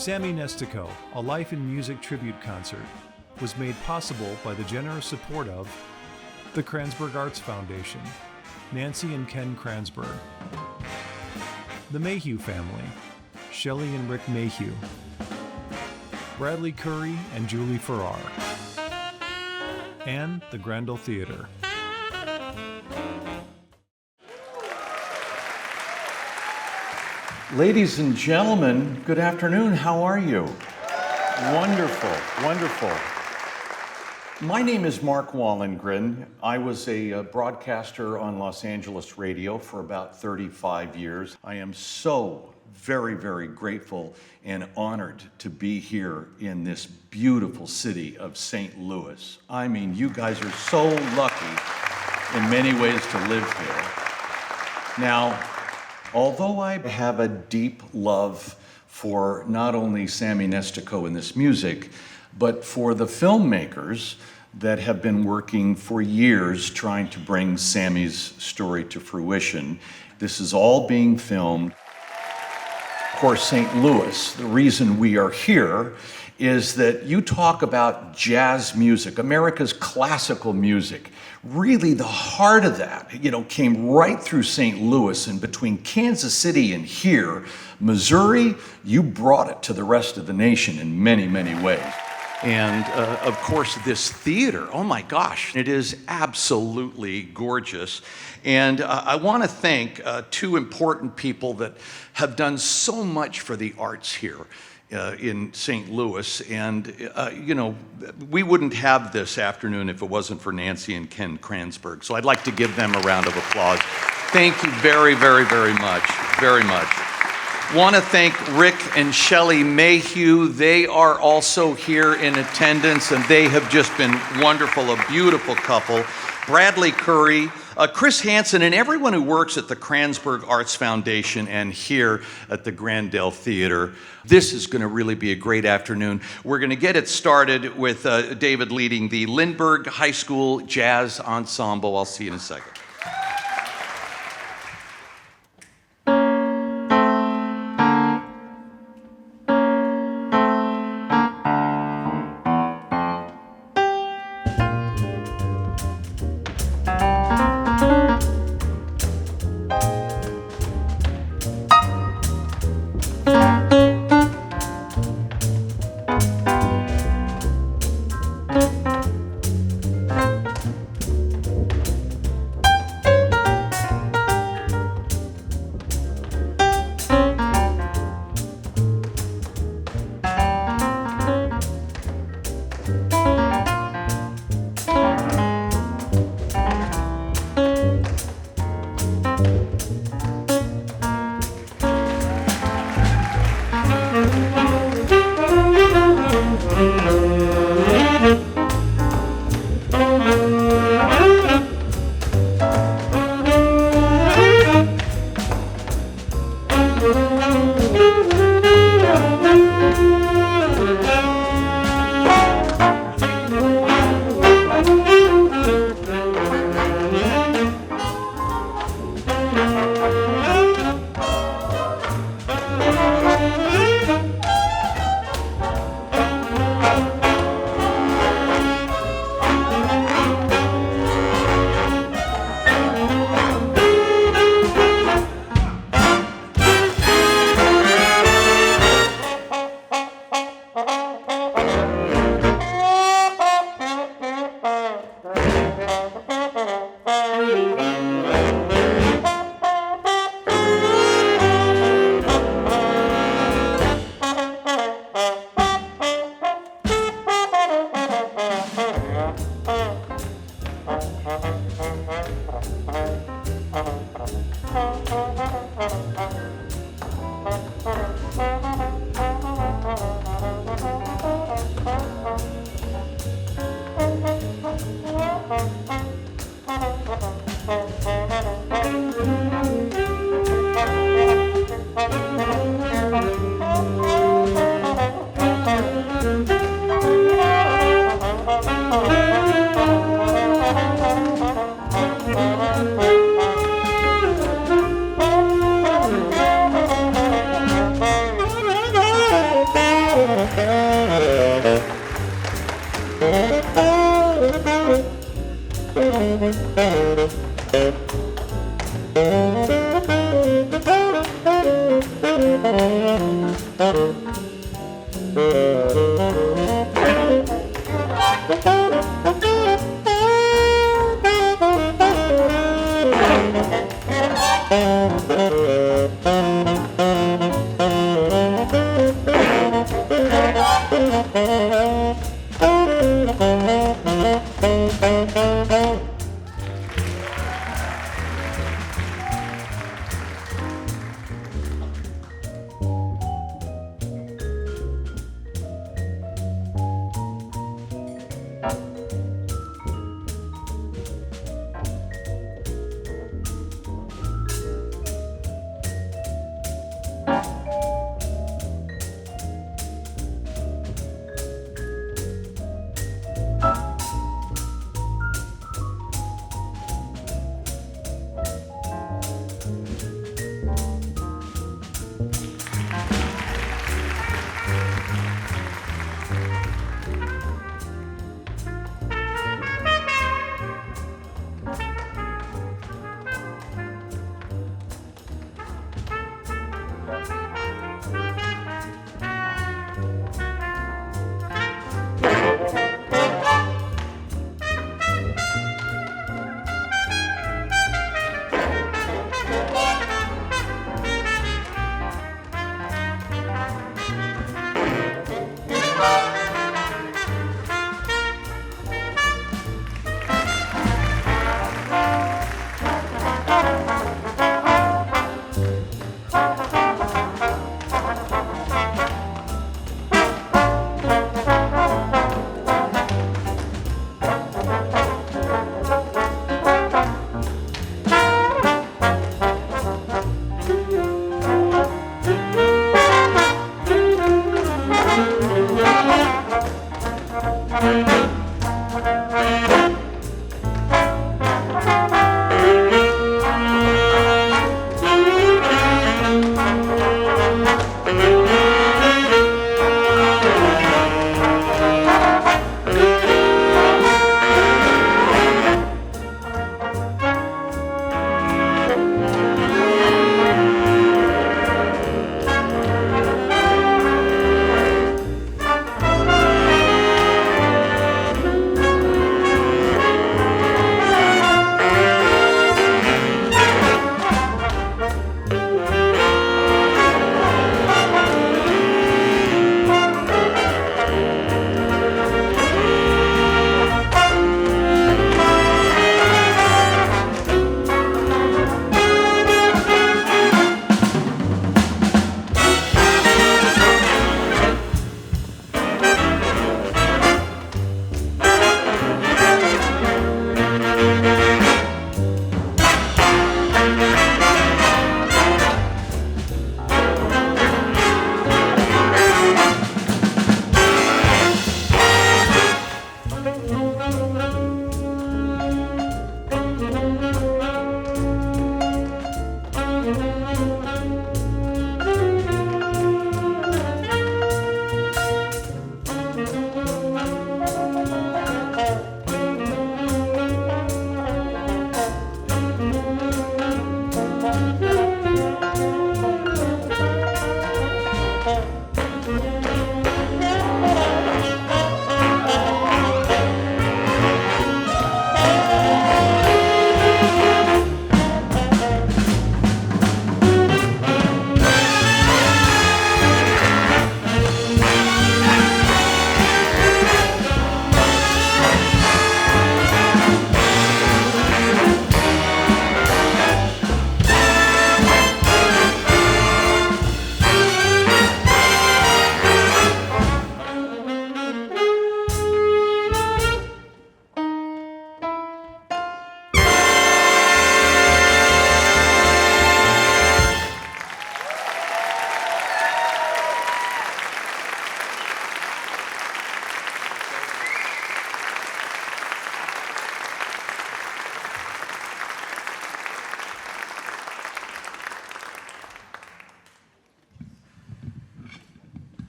Sammy Nestico, a Life in Music tribute concert, was made possible by the generous support of the Kranzberg Arts Foundation, Nancy and Ken Kranzberg, the Mayhew family, Shelley and Rick Mayhew, Bradley Curry and Julie Farrar, and the Grandel Theater. Ladies and gentlemen, good afternoon. How are you? Wonderful, wonderful. My name is Mark Wallengren. I was a broadcaster on Los Angeles radio for about 35 years. I am so very, very grateful and honored to be here in this beautiful city of St. Louis. I mean, you guys are so lucky in many ways to live here. Now, although I have a deep love for not only Sammy Nestico and this music, but for the filmmakers that have been working for years trying to bring Sammy's story to fruition, this is all being filmed. Of course, St. Louis, the reason we are here is that you talk about jazz music, America's classical music. Really, the heart of that, came right through St. Louis, and between Kansas City and here, Missouri, you brought it to the rest of the nation in many, many ways. And of course, this theater, oh my gosh, it is absolutely gorgeous. And I want to thank two important people that have done so much for the arts here in St. Louis. And, we wouldn't have this afternoon if it wasn't for Nancy and Ken Kranzberg. So I'd like to give them a round of applause. Thank you very, very, very much, very much. Want to thank Rick and Shelley Mayhew. They are also here in attendance, and they have just been wonderful, a beautiful couple. Bradley Curry, Chris Hansen, and everyone who works at the Kranzberg Arts Foundation and here at the Grandel Theater. This is going to really be a great afternoon. We're going to get it started with David leading the Lindbergh High School Jazz Ensemble. I'll see you in a second.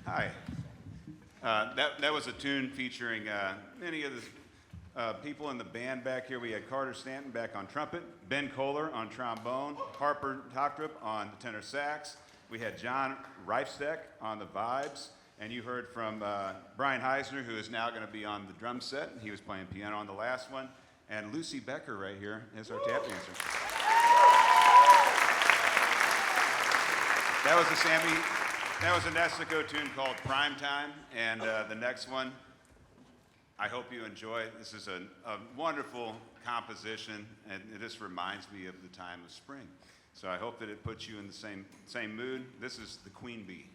Hi. That was a tune featuring many of the people in the band back here. We had Carter Stanton back on trumpet, Ben Kohler on trombone, Harper Toctrup on the tenor sax, We had John Reifsteck on the vibes, and you heard from Brian Heisner, who is now going to be on the drum set. He was playing piano on the last one. And Lucy Becker right here is our tap dancer. That was a Nestico tune called Prime Time, and the next one, I hope you enjoy. This is a wonderful composition, and it just reminds me of the time of spring. So I hope that it puts you in the same mood. This is the Queen Bee.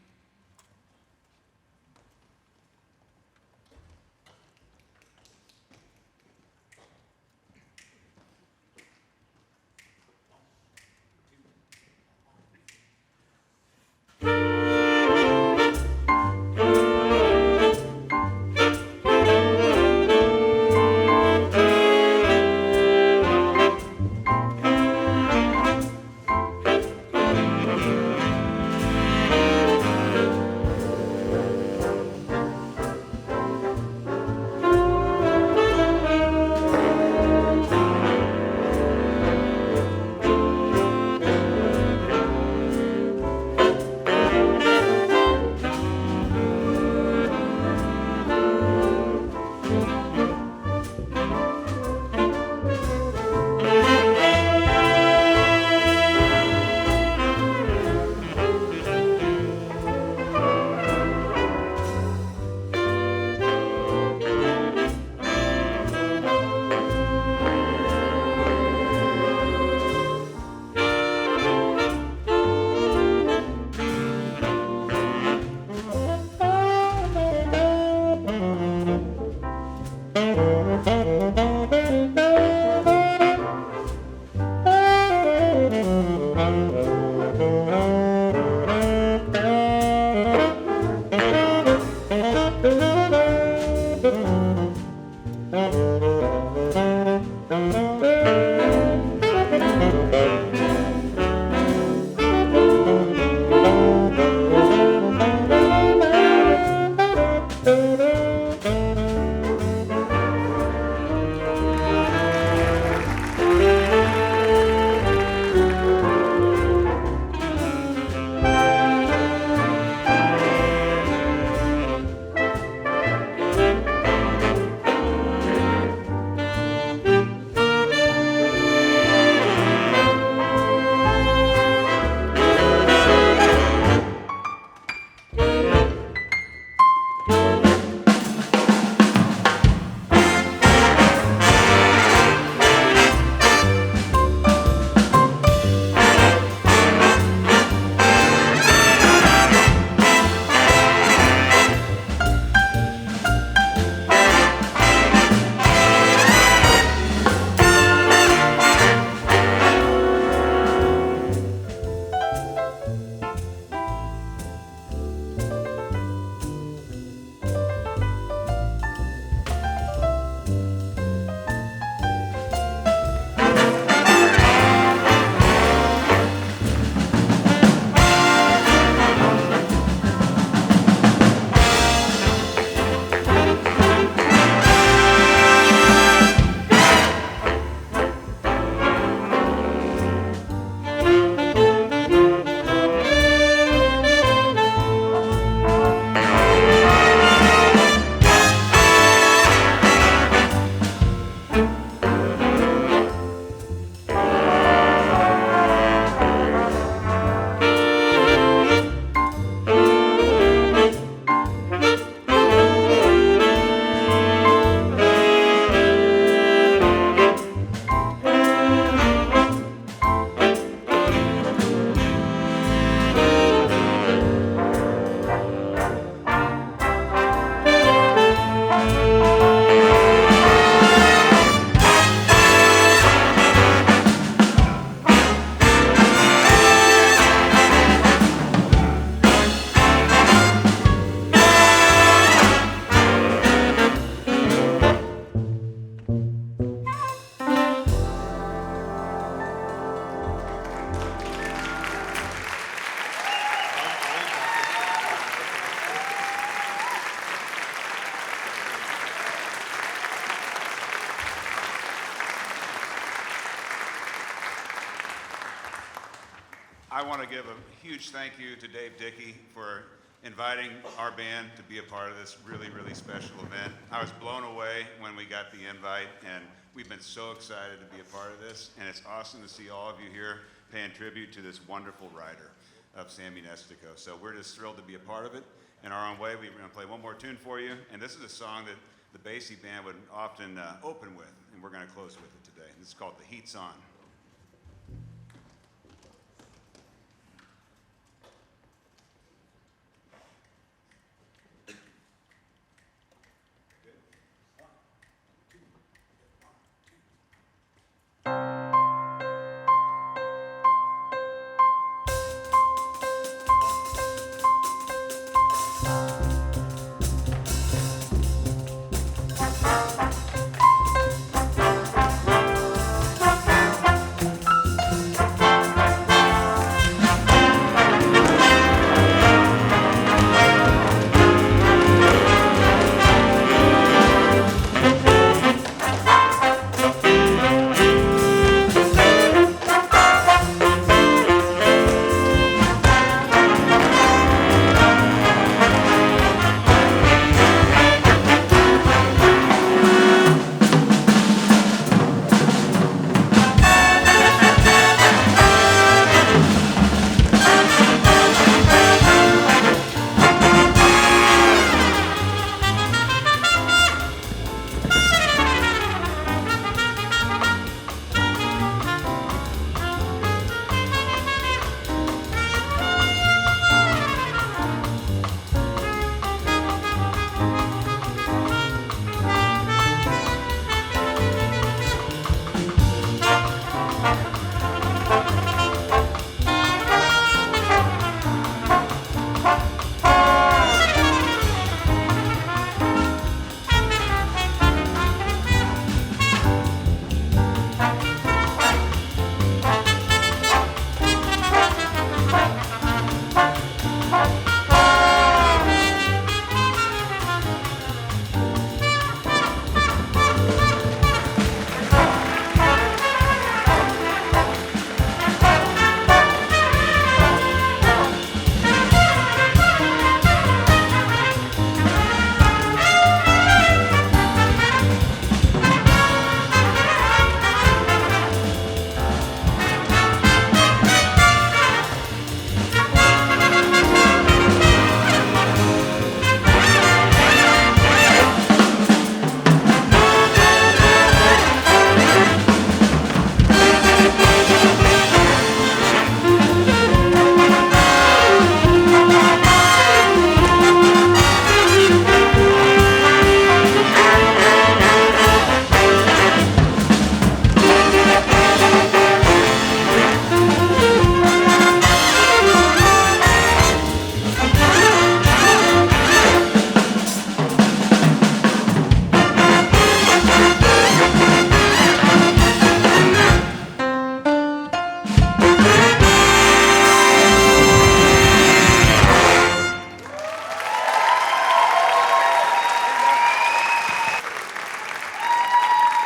to give a huge thank you to Dave Dickey for inviting our band to be a part of this really, really special event. I was blown away when we got the invite, and we've been so excited to be a part of this, and it's awesome to see all of you here paying tribute to this wonderful writer of Sammy Nestico. So we're just thrilled to be a part of it. In our own way, we're going to play one more tune for you, and this is a song that the Basie band would often open with, and we're going to close with it today. This is called The Heat's On.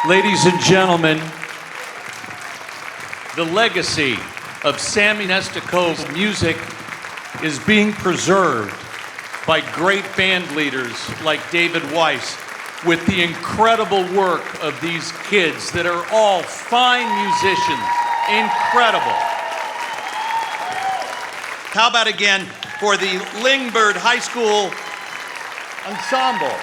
Ladies and gentlemen, the legacy of Sammy Nestico's music is being preserved by great band leaders like David Wyss, with the incredible work of these kids that are all fine musicians. Incredible. How about again for the Lindbergh High School Ensemble?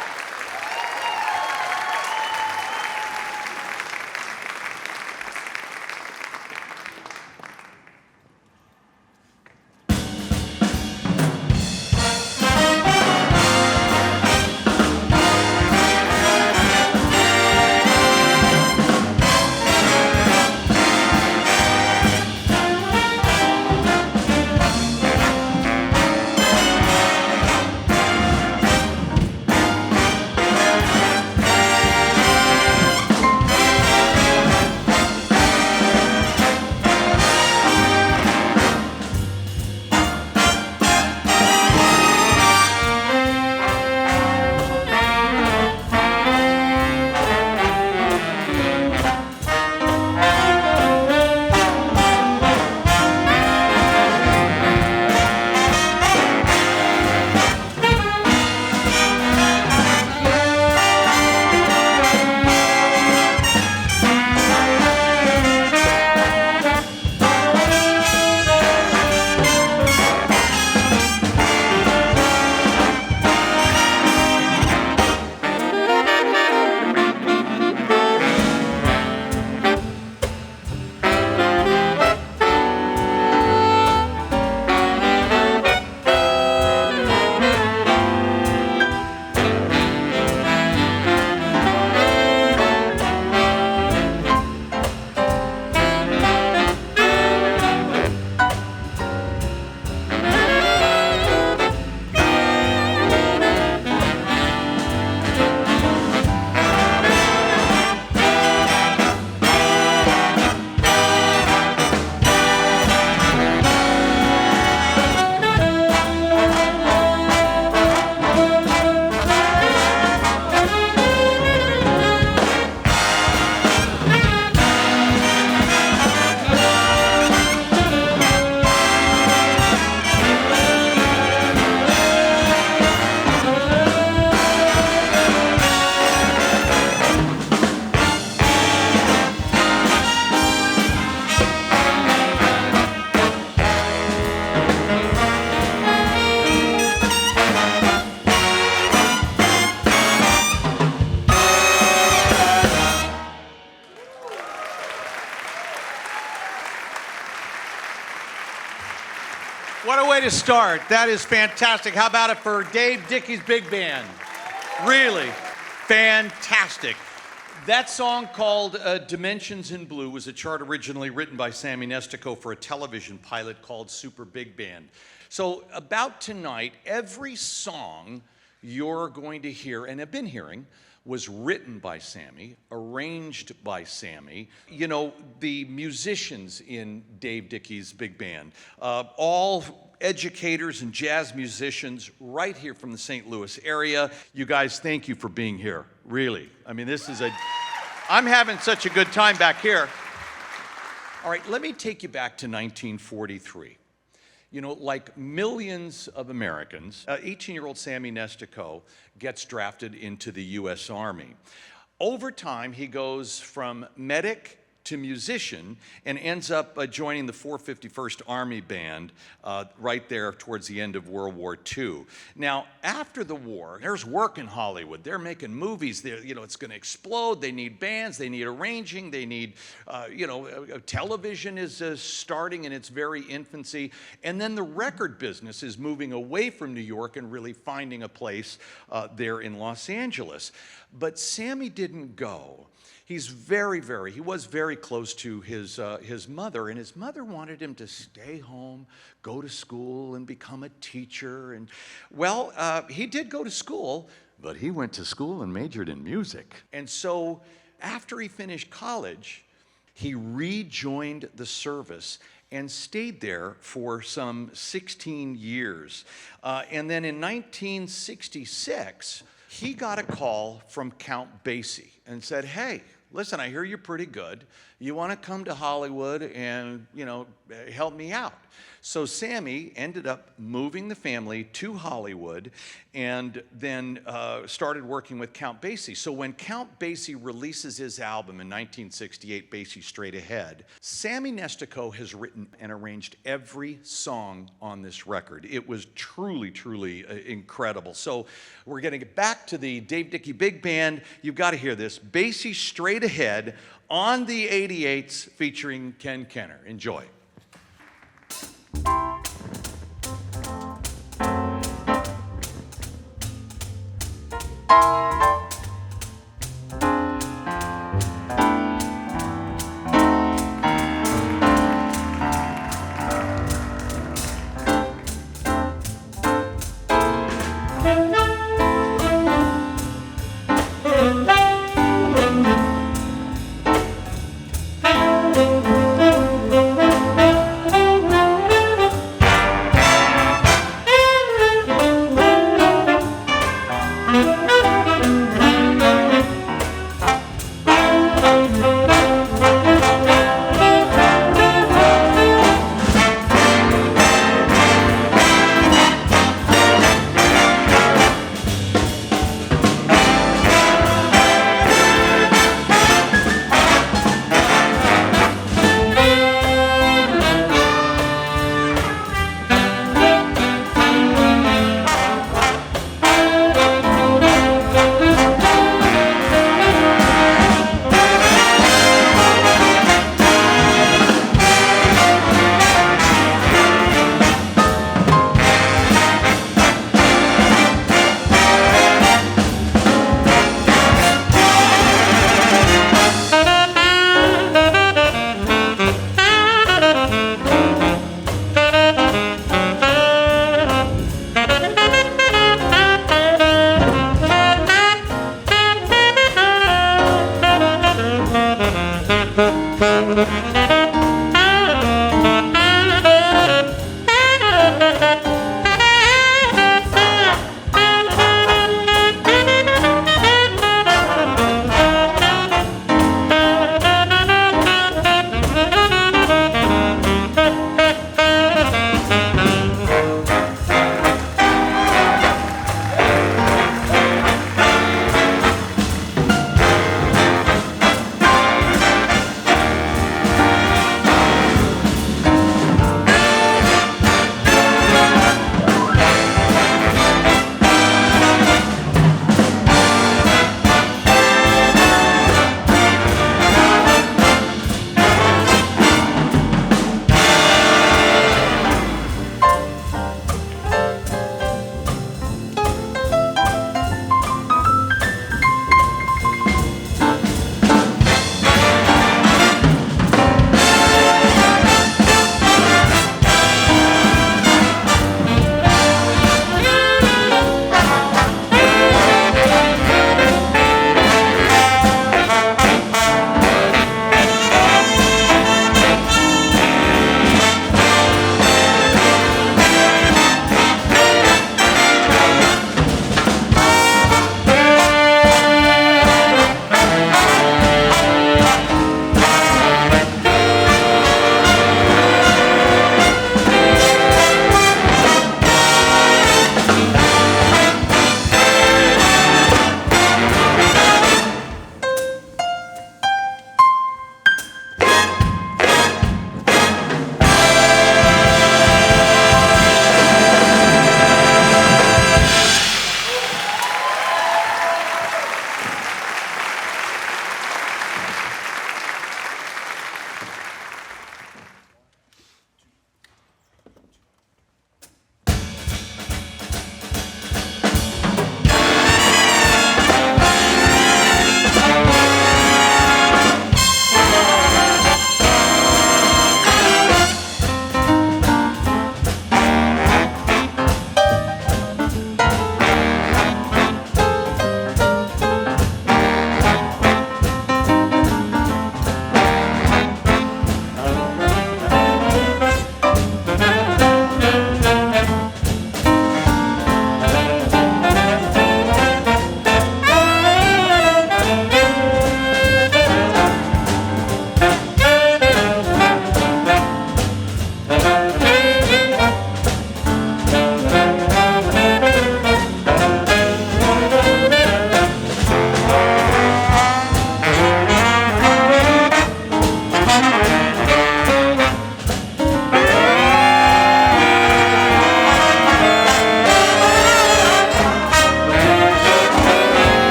What a way to start. That is fantastic. How about it for Dave Dickey's big band? Really fantastic. That song called Dimensions in Blue was a chart originally written by Sammy Nestico for a television pilot called Super Big Band. So about tonight, every song you're going to hear and have been hearing was written by Sammy, arranged by Sammy. You know, the musicians in Dave Dickey's big band, all educators and jazz musicians right here from the St. Louis area. You guys, thank you for being here, really. I mean, I'm having such a good time back here. All right, let me take you back to 1943. You know, like millions of Americans, 18-year-old Sammy Nestico gets drafted into the U.S. Army. Over time, he goes from medic to musician and ends up joining the 451st Army Band right there towards the end of World War II. Now, after the war, there's work in Hollywood. They're making movies. You know, it's going to explode. They need bands. They need arranging. They need, television is starting in its very infancy. And then the record business is moving away from New York and really finding a place there in Los Angeles. But Sammy didn't go. He was very close to his mother, and his mother wanted him to stay home, go to school, and become a teacher. And well, he did go to school, but he went to school and majored in music. And so after he finished college, he rejoined the service and stayed there for some 16 years. And then in 1966, he got a call from Count Basie and said, "Hey, listen, I hear you're pretty good. You want to come to Hollywood and, help me out?" So Sammy ended up moving the family to Hollywood and then started working with Count Basie. So when Count Basie releases his album in 1968, Basie Straight Ahead, Sammy Nestico has written and arranged every song on this record. It was truly incredible. So we're going to get back to the Dave Dickey Big Band. You've got to hear this. Basie Straight Ahead on the 88s featuring Kehner. Enjoy.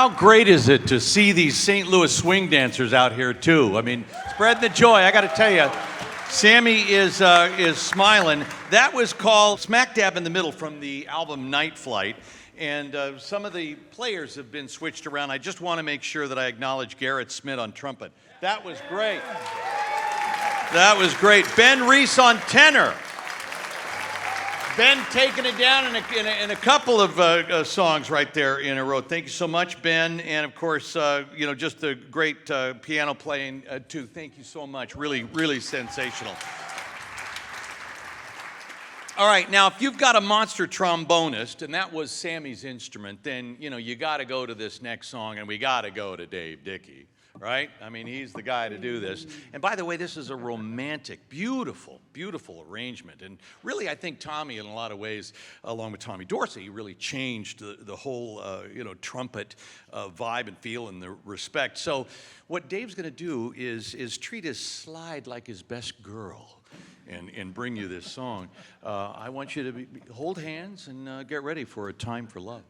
how great is it to see these St. Louis swing dancers out here too? I mean, spreading the joy. I got to tell you, Sammy is smiling. That was called smack dab in the middle from the album Night Flight. And some of the players have been switched around. I just want to make sure that I acknowledge Garrett Schmidt on trumpet. That was great. That was great. Ben Reece on tenor. Ben taking it down in a couple of songs right there in a row. Thank you so much, Ben. And of course, just the great piano playing too. Thank you so much. Really, really sensational. All right, now if you've got a monster trombonist, and that was Sammy's instrument, then you got to go to this next song, and we got to go to Dave Dickey, right? I mean, he's the guy to do this. And by the way, this is a romantic, beautiful, beautiful arrangement. And really, I think Tommy, in a lot of ways, along with Tommy Dorsey, really changed the whole, trumpet vibe and feel and the respect. So what Dave's going to do is treat his slide like his best girl. And bring you this song. I want you to hold hands and get ready for A Time for Love.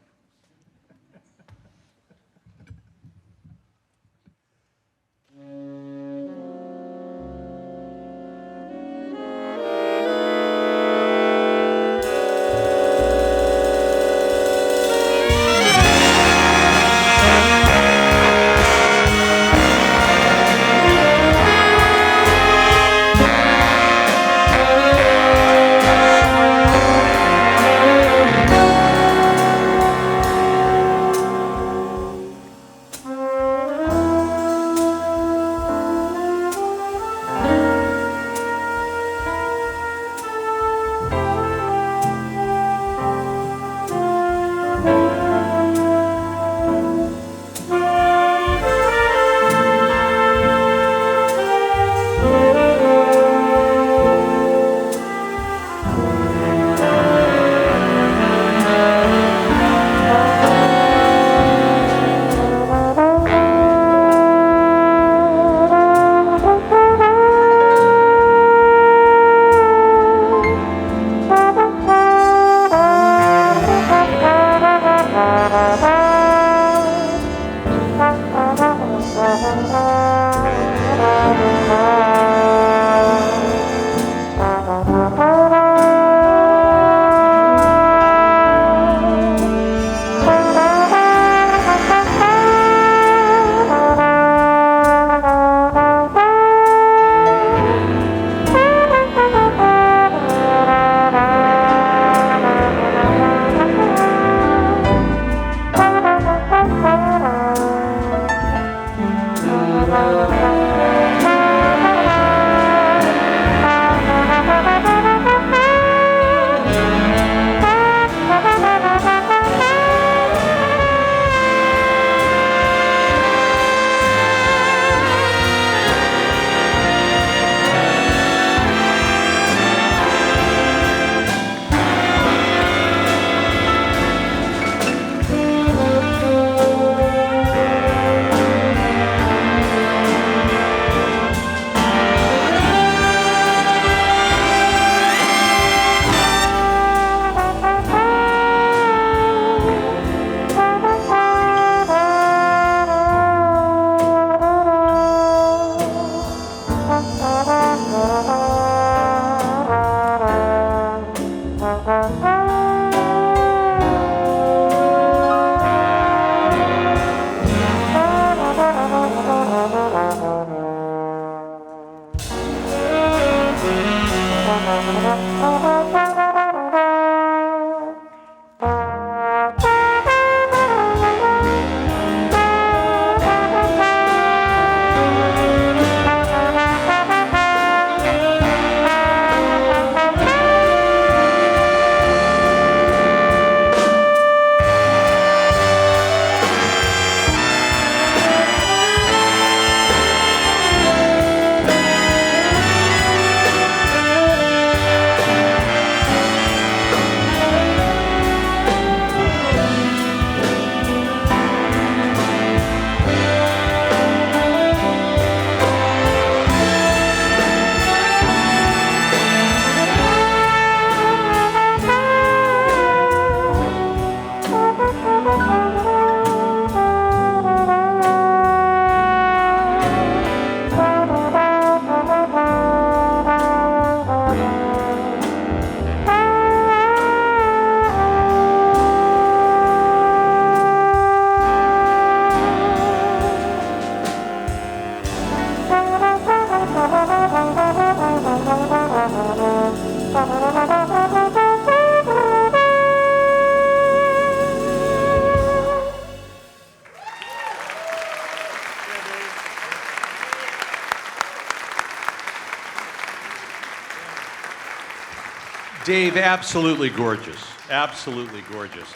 Dave, absolutely gorgeous. Absolutely gorgeous.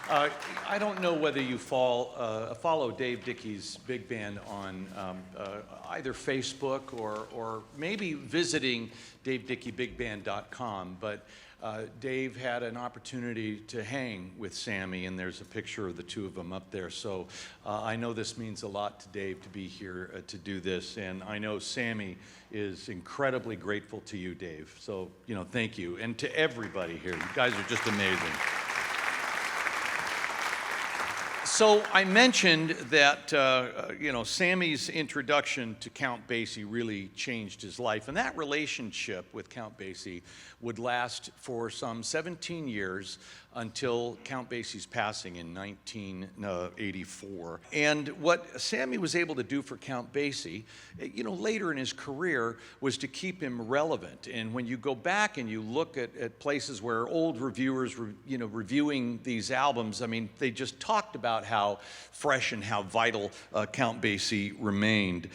I don't know whether you follow Dave Dickey's big band on either Facebook or maybe visiting davedickeybig.com, but Dave had an opportunity to hang with Sammy, and there's a picture of the two of them up there. So I know this means a lot to Dave to be here to do this, and I know Sammy is incredibly grateful to you, Dave. So, thank you. And to everybody here, you guys are just amazing. So I mentioned that, Sammy's introduction to Count Basie really changed his life. And that relationship with Count Basie would last for some 17 years until Count Basie's passing in 1984. And what Sammy was able to do for Count Basie, later in his career, was to keep him relevant. And when you go back and you look at places where old reviewers were, reviewing these albums, I mean, they just talked about how fresh and how vital Count Basie remained.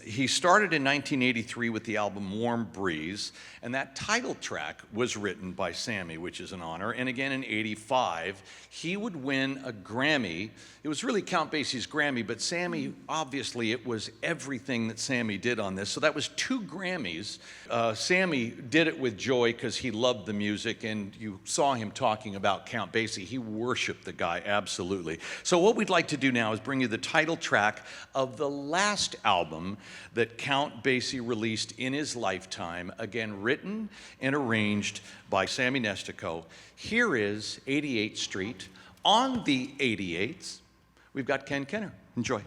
He started in 1983 with the album Warm Breeze, and that title track was written by Sammy, which is an honor. And again in 85, he would win a Grammy. It was really Count Basie's Grammy, but Sammy, obviously, it was everything that Sammy did on this. So that was 2 Grammys. Sammy did it with joy because he loved the music, and you saw him talking about Count Basie. He worshiped the guy, absolutely. So what we'd like to do now is bring you the title track of the last album that Count Basie released in his lifetime, again written and arranged by Sammy Nestico. Here is 88th Street. On the 88th, we've got Kehner. Enjoy.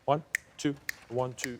1, 2, 1, 2.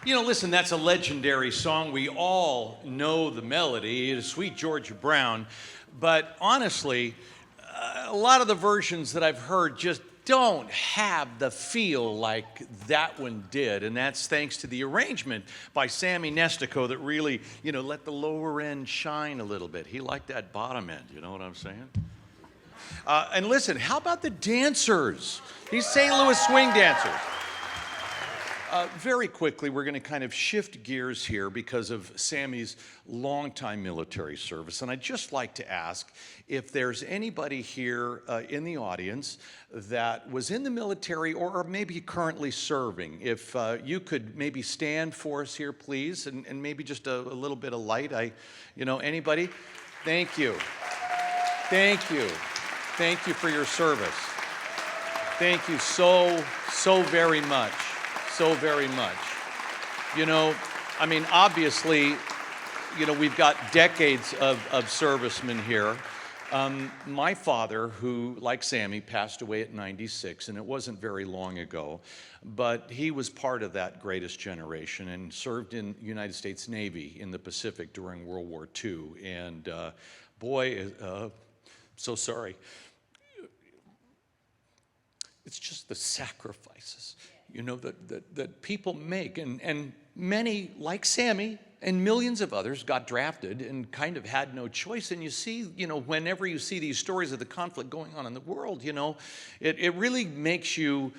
You know, listen, that's a legendary song. We all know the melody. It is Sweet Georgia Brown. But honestly, a lot of the versions that I've heard just don't have the feel like that one did. And that's thanks to the arrangement by Sammy Nestico that really, you know, let the lower end shine a little bit. He liked that bottom end, you know what I'm saying? And listen, how about the dancers? These St. Louis swing dancers. Very quickly, we're going to kind of shift gears here because of Sammy's longtime military service. And I'd just like to ask if there's anybody here in the audience that was in the military or maybe currently serving. If you could maybe stand for us here, please, and maybe just a little bit of light. Anybody? Thank you. Thank you. Thank you for your service. Thank you so very much. So very much. You know, I mean, obviously, you know, we've got decades of servicemen here. My father, who, like Sammy, passed away at 96, and it wasn't very long ago, but he was part of that greatest generation and served in the United States Navy in the Pacific during World War II. And boy, so sorry. It's just the sacrifices. that people make. And many, like Sammy, and millions of others got drafted and kind of had no choice. And you see, whenever you see these stories of the conflict going on in the world, it really makes you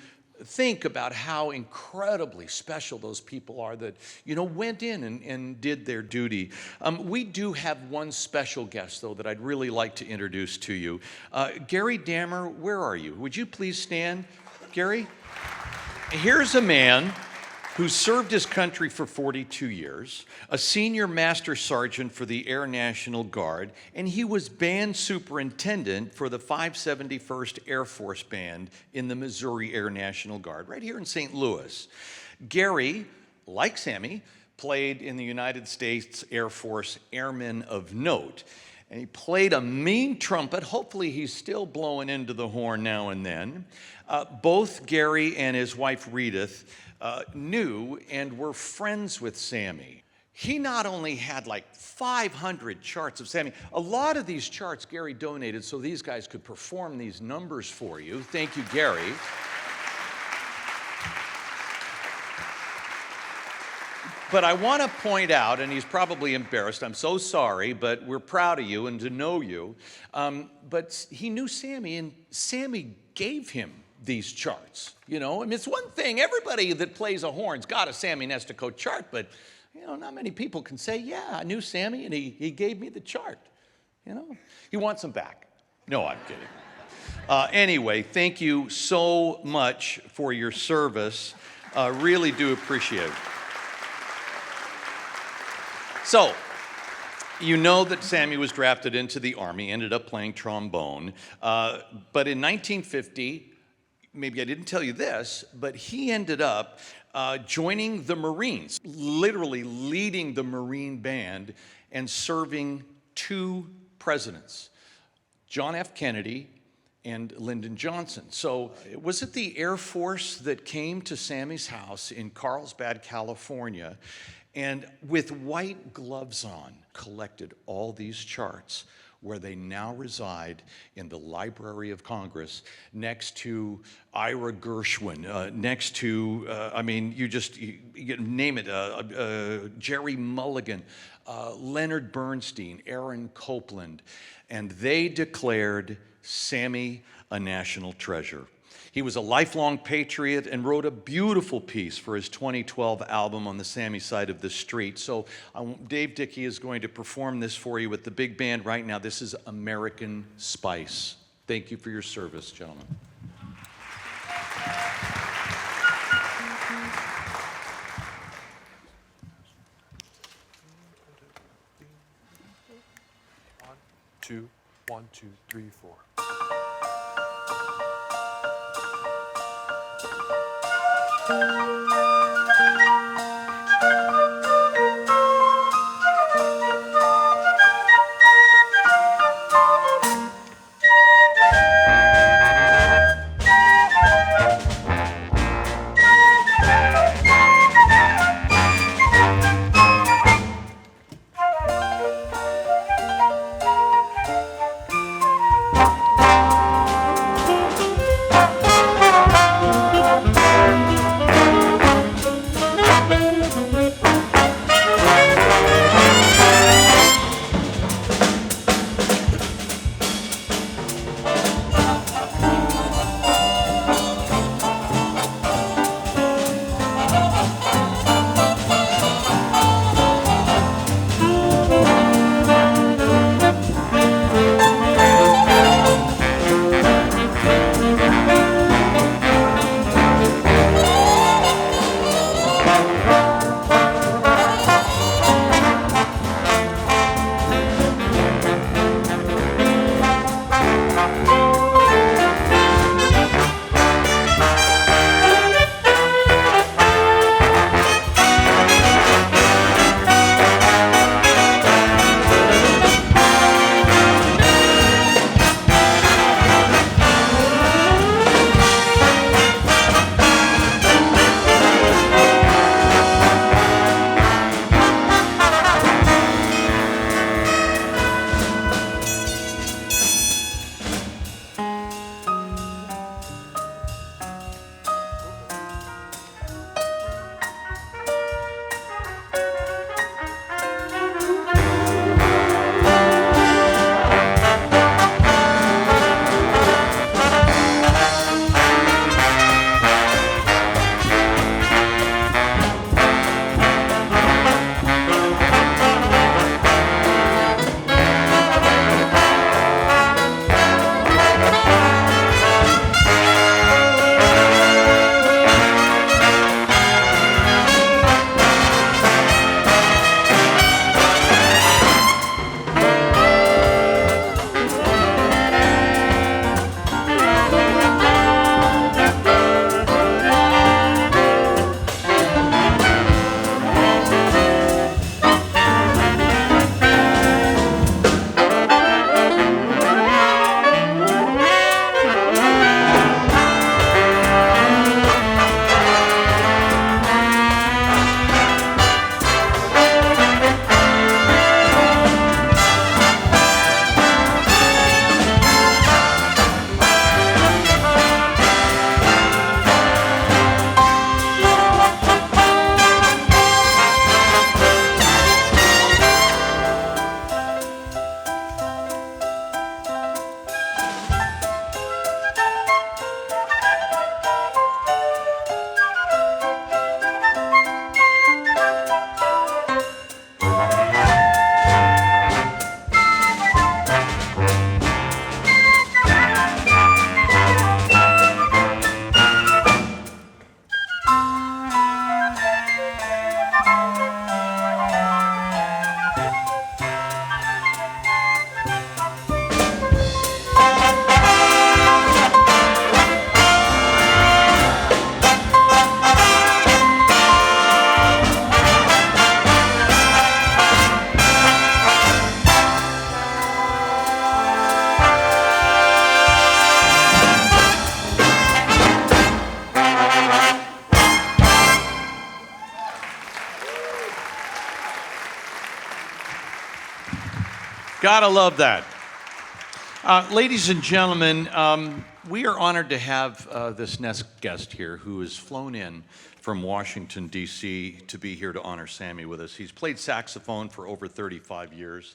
think about how incredibly special those people are that, went in and did their duty. We do have one special guest, though, that I'd really like to introduce to you. Gary Dammer, where are you? Would you please stand? Gary? Here's a man who served his country for 42 years, a senior master sergeant for the Air National Guard, and he was band superintendent for the 571st Air Force Band in the Missouri Air National Guard, right here in St. Louis. Gary, like Sammy, played in the United States Air Force Airmen of Note. And he played a mean trumpet. Hopefully he's still blowing into the horn now and then. Both Gary and his wife, Reece, knew and were friends with Sammy. He not only had like 500 charts of Sammy, a lot of these charts Gary donated so these guys could perform these numbers for you. Thank you, Gary. But I want to point out, and he's probably embarrassed, I'm so sorry, but we're proud of you and to know you. But he knew Sammy, and Sammy gave him these charts. It's one thing, everybody that plays a horn's got a Sammy Nestico chart, but not many people can say, yeah, I knew Sammy and he gave me the chart. He wants them back. No, I'm kidding. Anyway, thank you so much for your service. Really do appreciate it. So, that Sammy was drafted into the Army, ended up playing trombone, but in 1950, maybe I didn't tell you this, but he ended up joining the Marines, literally leading the Marine band and serving two presidents, John F. Kennedy and Lyndon Johnson. So was it the Air Force that came to Sammy's house in Carlsbad, California, and with white gloves on, collected all these charts where they now reside in the Library of Congress next to Ira Gershwin, next to, you name it, Jerry Mulligan, Leonard Bernstein, Aaron Copland, and they declared Sammy a national treasure. He was a lifelong patriot and wrote a beautiful piece for his 2012 album On the Sammy Side of the Street. So Dave Dickey is going to perform this for you with the big band right now. This is American Spice. Thank you for your service, gentlemen. 2, 1, 2, 3, 4. Gotta love that. Ladies and gentlemen, we are honored to have this next guest here who has flown in from Washington, D.C. to be here to honor Sammy with us. He's played saxophone for over 35 years.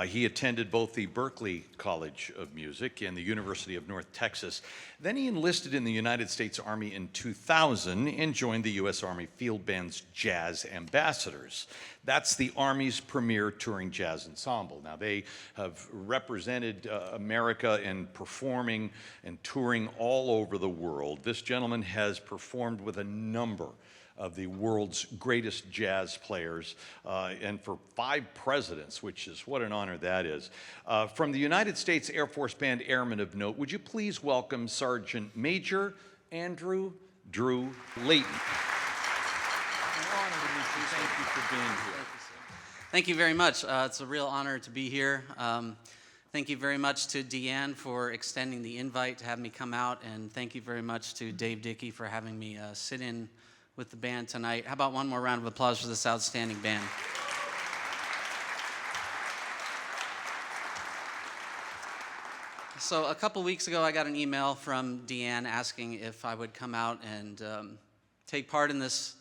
He attended both the Berklee College of Music and the University of North Texas. Then he enlisted in the United States Army in 2000 and joined the U.S. Army Field Band's Jazz Ambassadors. That's the Army's premier touring jazz ensemble. Now, they have represented America in performing and touring all over the world. This gentleman has performed with a number of the world's greatest jazz players, and for 5 presidents, which is what an honor that is. From the United States Air Force Band Airmen of Note, would you please welcome Sergeant Major Andrew Drew Layton. An honor to meet you. Thank you for being here. Thank you very much. It's a real honor to be here. Thank you very much to Diane for extending the invite to have me come out, and thank you very much to Dave Dickey for having me sit in with the band tonight. How about one more round of applause for this outstanding band? So a couple weeks ago, I got an email from Diane asking if I would come out and take part in this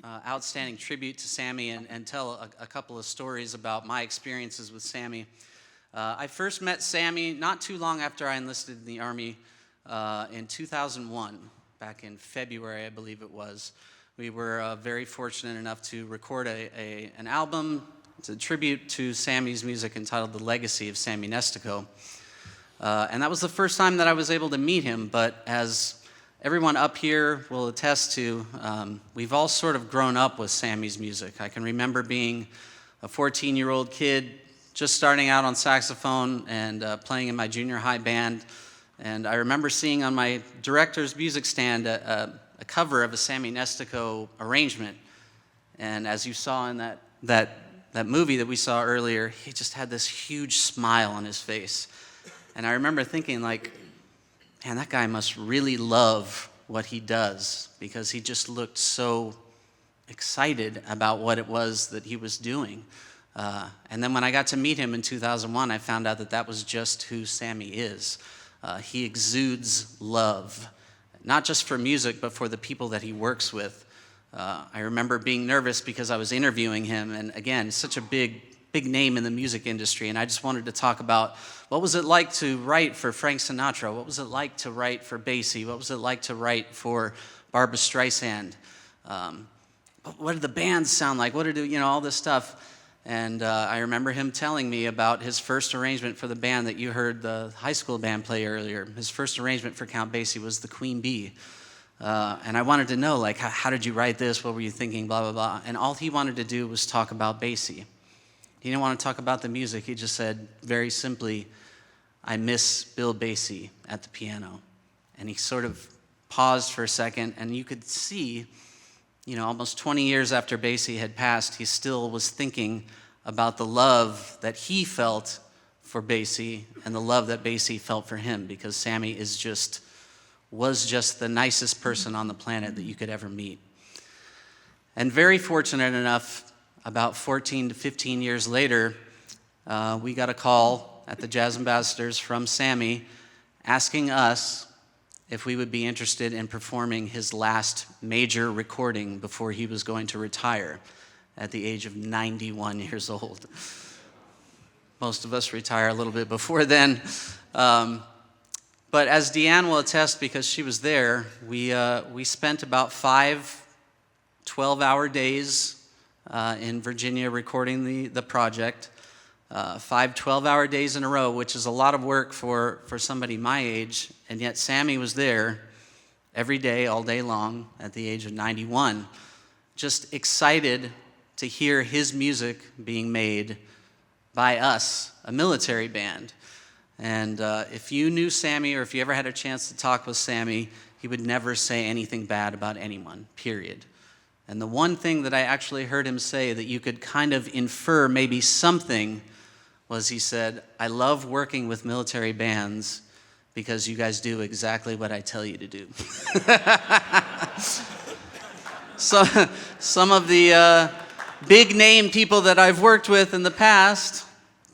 outstanding tribute to Sammy and tell a couple of stories about my experiences with Sammy. I first met Sammy not too long after I enlisted in the Army in 2001. Back in February, I believe it was. We were very fortunate enough to record an album. It's a tribute to Sammy's music entitled The Legacy of Sammy Nestico. And that was the first time that I was able to meet him, but as everyone up here will attest to, we've all sort of grown up with Sammy's music. I can remember being a 14-year-old kid just starting out on saxophone and playing in my junior high band. And I remember seeing on my director's music stand a cover of a Sammy Nestico arrangement. And as you saw in that movie that we saw earlier, he just had this huge smile on his face. And I remember thinking, like, man, that guy must really love what he does, because he just looked so excited about what it was that he was doing. And then when I got to meet him in 2001, I found out that that was just who Sammy is. He exudes love, not just for music, but for the people that he works with. I remember being nervous because I was interviewing him, and again, such a big name in the music industry, and I just wanted to talk about what was it like to write for Frank Sinatra? What was it like to write for Basie? What was it like to write for Barbra Streisand? What did the bands sound like? What did, all this stuff. And I remember him telling me about his first arrangement for the band that you heard the high school band play earlier. His first arrangement for Count Basie was the Queen Bee. And I wanted to know, like, how did you write this? What were you thinking? Blah, blah, blah. And all he wanted to do was talk about Basie. He didn't want to talk about the music. He just said, very simply, I miss Bill Basie at the piano. And he sort of paused for a second, and you could see, almost 20 years after Basie had passed, he still was thinking about the love that he felt for Basie and the love that Basie felt for him, because Sammy was just the nicest person on the planet that you could ever meet. And very fortunate enough, about 14 to 15 years later, we got a call at the Jazz Ambassadors from Sammy asking us if we would be interested in performing his last major recording before he was going to retire at the age of 91 years old. Most of us retire a little bit before then. But as Diane will attest, because she was there, we spent about 5 12-hour days in Virginia recording the project. 5 12-hour days in a row, which is a lot of work for somebody my age, and yet Sammy was there every day, all day long, at the age of 91, just excited to hear his music being made by us, a military band. And if you knew Sammy, or if you ever had a chance to talk with Sammy, he would never say anything bad about anyone, period. And the one thing that I actually heard him say that you could kind of infer maybe something was, he said, I love working with military bands because you guys do exactly what I tell you to do. So, some of the big name people that I've worked with in the past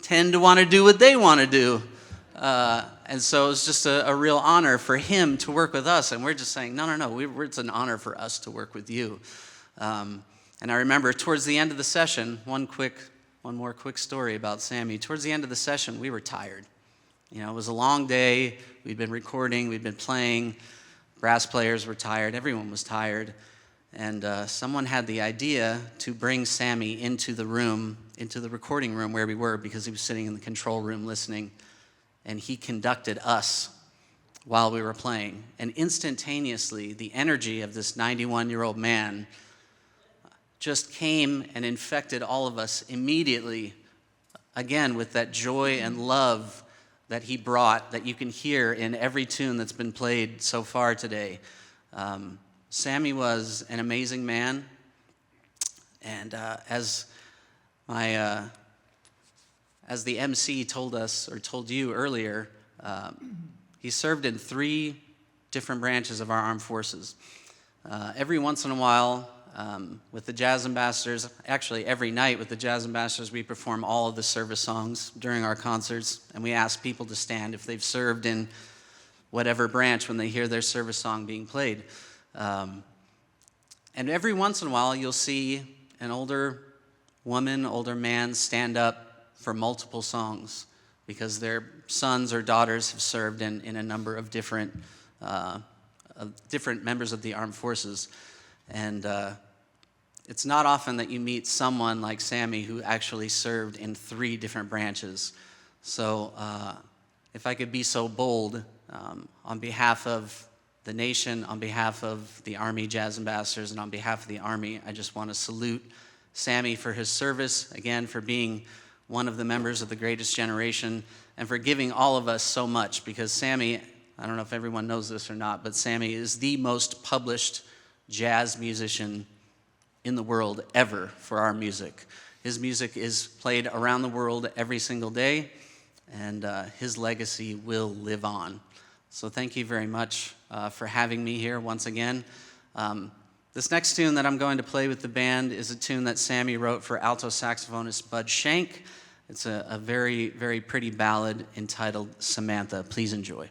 tend to want to do what they want to do. And so it's just a real honor for him to work with us. And we're just saying, no, it's an honor for us to work with you. And I remember towards the end of the session, one more quick story about Sammy. Towards the end of the session, we were tired. You know, it was a long day. We'd been recording, we'd been playing. Brass players were tired, everyone was tired. And someone had the idea to bring Sammy into the recording room where we were, because he was sitting in the control room listening. And he conducted us while we were playing. And instantaneously, the energy of this 91-year-old man just came and infected all of us immediately, again, with that joy and love that he brought, that you can hear in every tune that's been played so far today. Sammy was an amazing man, and as the MC told us, or told you earlier, he served in 3 different branches of our armed forces. Every once in a while, with the Jazz Ambassadors, actually every night with the Jazz Ambassadors, we perform all of the service songs during our concerts, and we ask people to stand if they've served in whatever branch when they hear their service song being played. And every once in a while, you'll see an older woman, older man stand up for multiple songs because their sons or daughters have served in a number of different members of the armed forces. And it's not often that you meet someone like Sammy who actually served in 3 different branches. So if I could be so bold, on behalf of the nation, on behalf of the Army Jazz Ambassadors, and on behalf of the Army, I just want to salute Sammy for his service, again, for being one of the members of the greatest generation, and for giving all of us so much, because Sammy, I don't know if everyone knows this or not, but Sammy is the most published jazz musician in the world ever for our music. His music is played around the world every single day, and his legacy will live on. So thank you very much for having me here once again. This next tune that I'm going to play with the band is a tune that Sammy wrote for alto saxophonist Bud Shank. It's a very, very pretty ballad entitled Samantha. Please enjoy.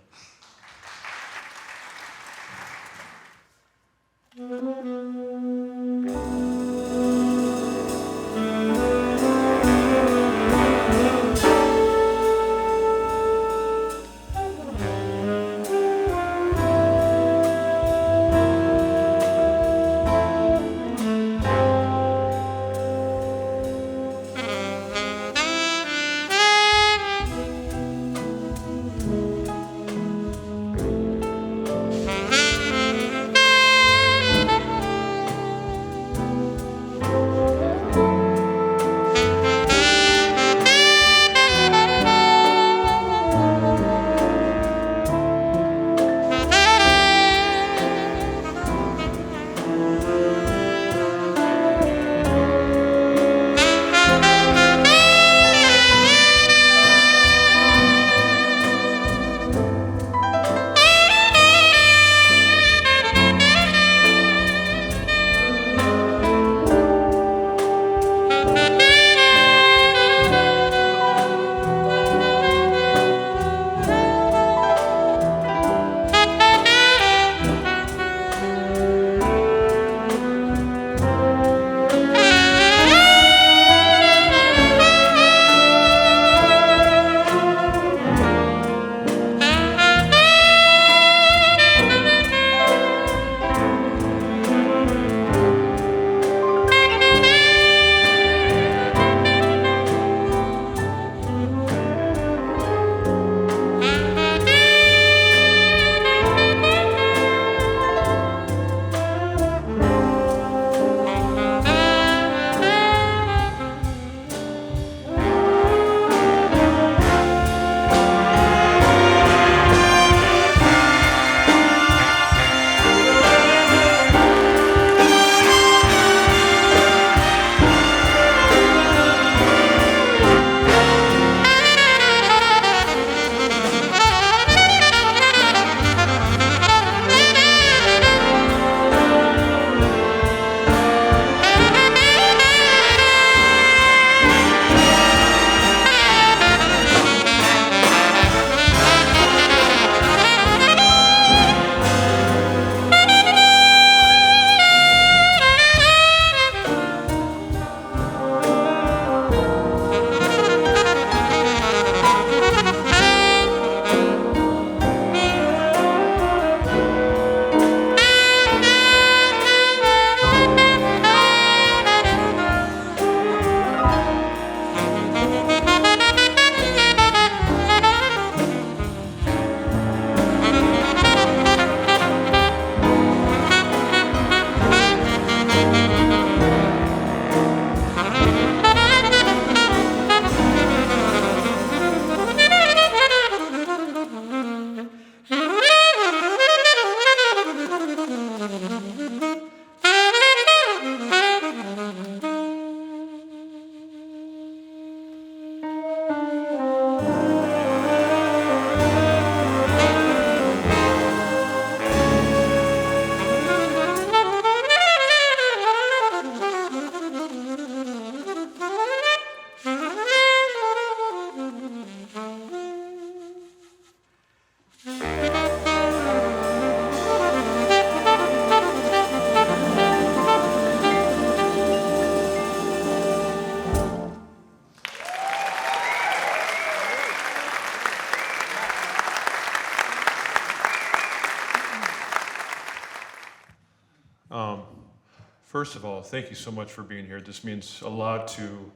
First of all, thank you so much for being here. This means a lot to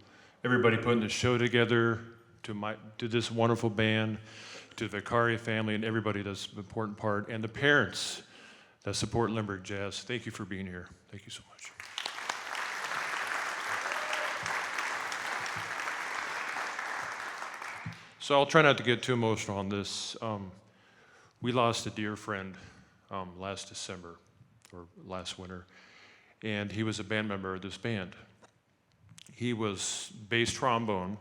everybody putting the show together, to this wonderful band, to the Vicari family, and everybody that's an important part, and the parents that support Lindbergh Jazz. Thank you for being here. Thank you so much. So I'll try not to get too emotional on this. We lost a dear friend last December, or last winter, and he was a band member of this band. He was bass trombone.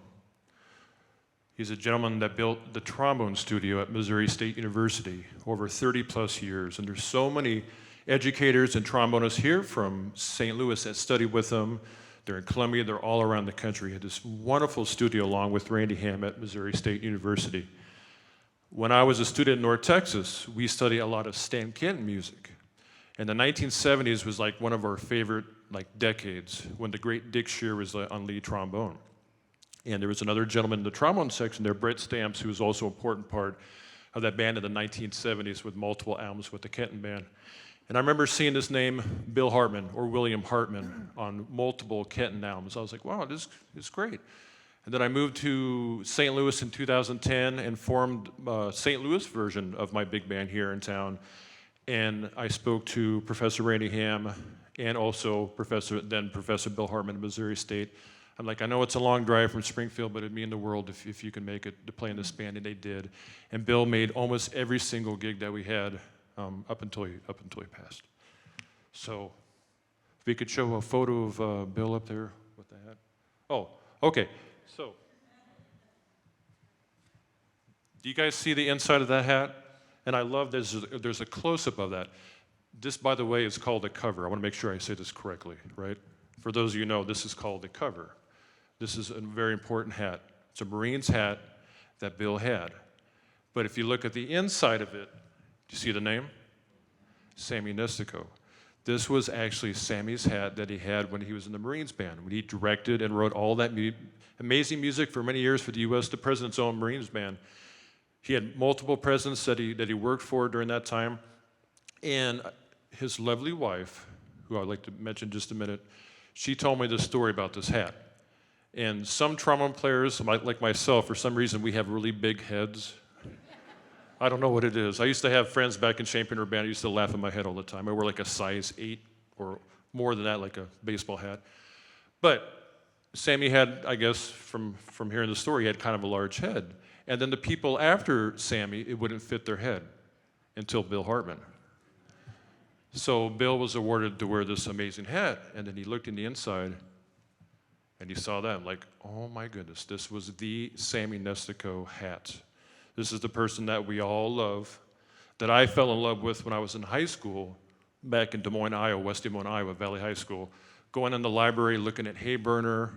He's a gentleman that built the trombone studio at Missouri State University over 30 plus years, and there's so many educators and trombonists here from St. Louis that studied with him. They're in Columbia, they're all around the country. He had this wonderful studio along with Randy Hamm at Missouri State University. When I was a student in North Texas, we studied a lot of Stan Kenton music. And the 1970s was like one of our favorite decades when the great Dick Shear was on lead trombone. And there was another gentleman in the trombone section there, Brett Stamps, who was also an important part of that band in the 1970s with multiple albums with the Kenton Band. And I remember seeing this name, Bill Hartman, or William Hartman, on multiple Kenton albums. I was like, wow, this is great. And then I moved to St. Louis in 2010 and formed a St. Louis version of my big band here in town. And I spoke to Professor Randy Hamm and also Professor Bill Hartman at Missouri State. I'm like, I know it's a long drive from Springfield, but it'd mean the world if you can make it to play in this band, and they did. And Bill made almost every single gig that we had up until he passed. So if we could show a photo of Bill up there with the hat. Oh, okay. So do you guys see the inside of that hat? And I love there's a close-up of that. This, by the way, is called a cover. I want to make sure I say this correctly, right? For those of you who know, this is called a cover. This is a very important hat. It's a Marine's hat that Bill had. But if you look at the inside of it, do you see the name? Sammy Nestico. This was actually Sammy's hat that he had when he was in the Marines band, when he directed and wrote all that amazing music for many years for the U.S., the President's own Marines band. He had multiple presidents that he worked for during that time. And his lovely wife, who I'd like to mention in just a minute, she told me this story about this hat. And some trombone players, like myself, for some reason, we have really big heads. I don't know what it is. I used to have friends back in Champaign Urbana. I used to laugh in my head all the time. I wore like a size 8 or more than that, like a baseball hat. But Sammy had, I guess, from hearing the story, he had kind of a large head. And then the people after Sammy, it wouldn't fit their head until Bill Hartman. So Bill was awarded to wear this amazing hat, and then he looked in the inside, and he saw that, like, oh my goodness, this was the Sammy Nestico hat. This is the person that we all love, that I fell in love with when I was in high school, back in Des Moines, Iowa, West Des Moines, Iowa, Valley High School, going in the library, looking at Hayburner.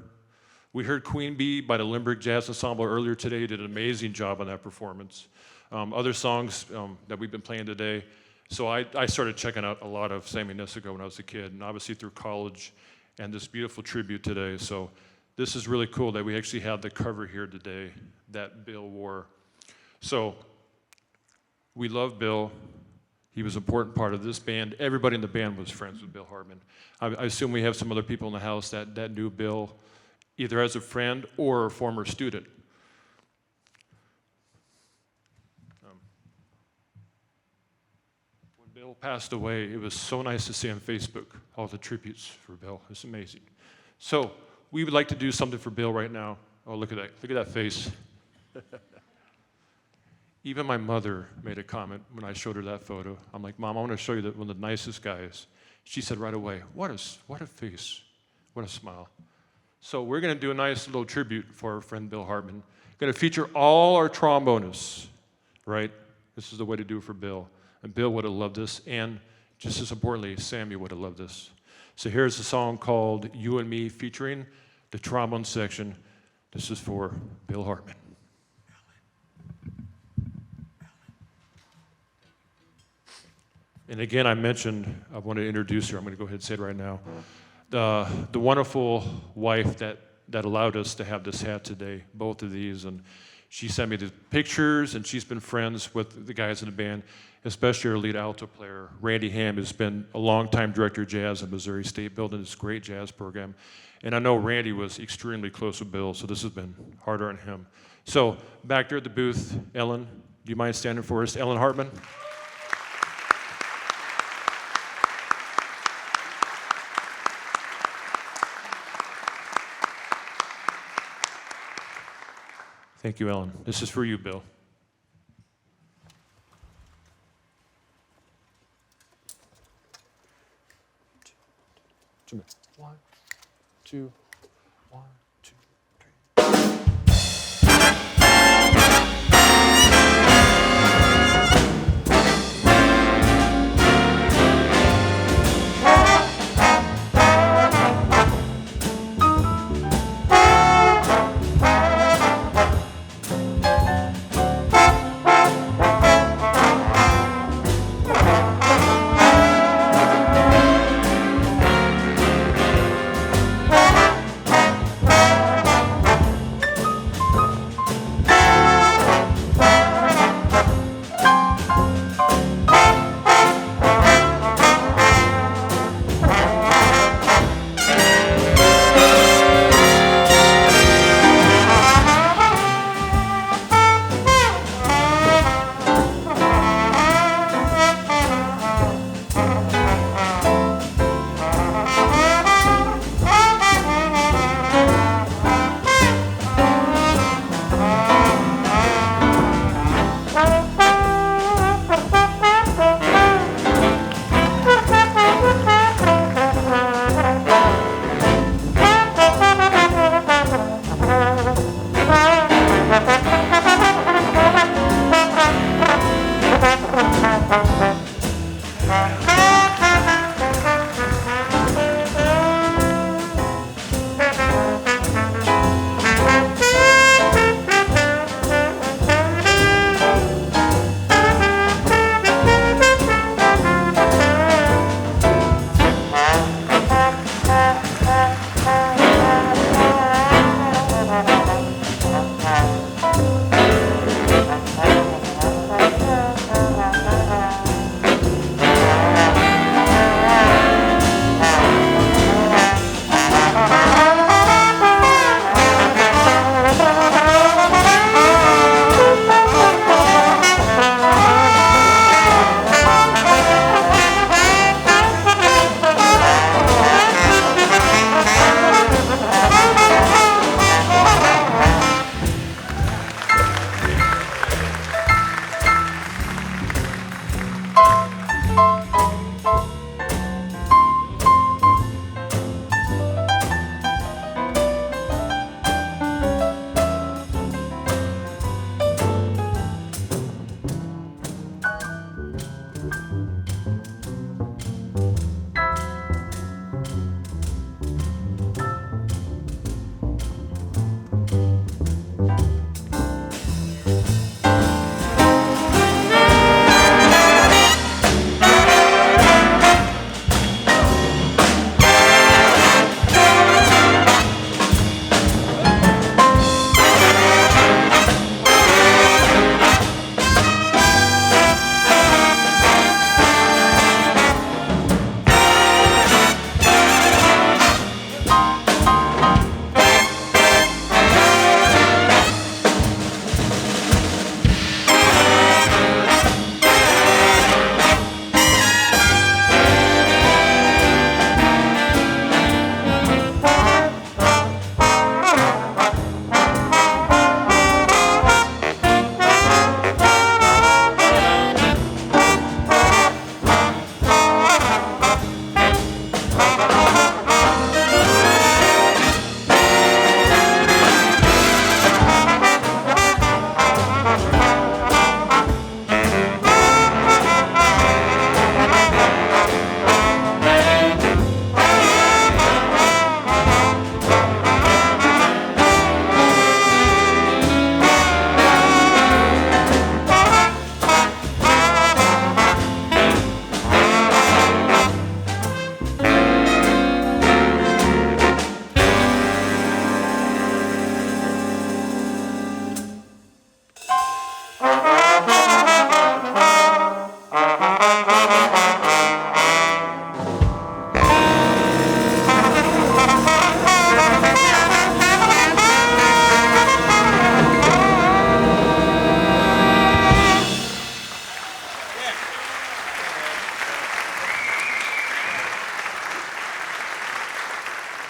We heard Queen Bee by the Lindbergh Jazz Ensemble earlier today. He did an amazing job on that performance. Other songs that we've been playing today. So I started checking out a lot of Sammy Nestico when I was a kid, and obviously through college, and this beautiful tribute today. So this is really cool that we actually have the cover here today that Bill wore. So we love Bill. He was an important part of this band. Everybody in the band was friends with Bill Hartman. I assume we have some other people in the house that knew Bill, either as a friend or a former student. When Bill passed away, it was so nice to see on Facebook all the tributes for Bill. It's amazing. So we would like to do something for Bill right now. Oh, look at that. Look at that face. Even my mother made a comment when I showed her that photo. I'm like, Mom, I want to show you that one of the nicest guys. She said right away, what a face, what a smile. So we're going to do a nice little tribute for our friend Bill Hartman. Going to feature all our trombonists, right? This is the way to do it for Bill. And Bill would have loved this, and just as importantly, Sammy would have loved this. So here's a song called You and Me featuring the trombone section. This is for Bill Hartman. And again, I mentioned, I want to introduce her. I'm going to go ahead and say it right now. The wonderful wife that allowed us to have this hat today, both of these. And she sent me the pictures, and she's been friends with the guys in the band, especially our lead alto player, Randy Hamm, has been a longtime director of jazz at Missouri State, building this great jazz program. And I know Randy was extremely close with Bill, so this has been harder on him. So back there at the booth, Ellen, do you mind standing for us? Ellen Hartman. Thank you, Ellen. This is for you, Bill. Two minutes. 1, 2, 1, 2, 3.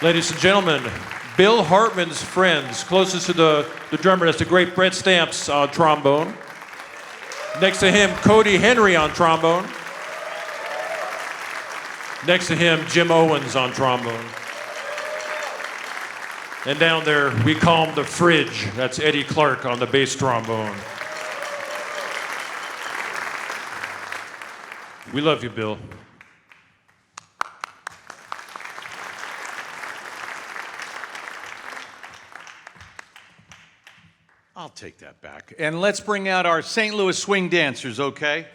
Ladies and gentlemen, Bill Hartman's friends, closest to the drummer, that's the great Brett Stamps on trombone. Next to him, Cody Henry on trombone. Next to him, Jim Owens on trombone. And down there, we call him the Fridge. That's Eddie Clark on the bass trombone. We love you, Bill. I'll take that back. And let's bring out our St. Louis swing dancers, okay?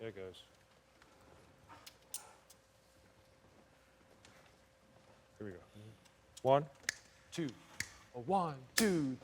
There it goes. Here we go. 1, 2. 1, 2,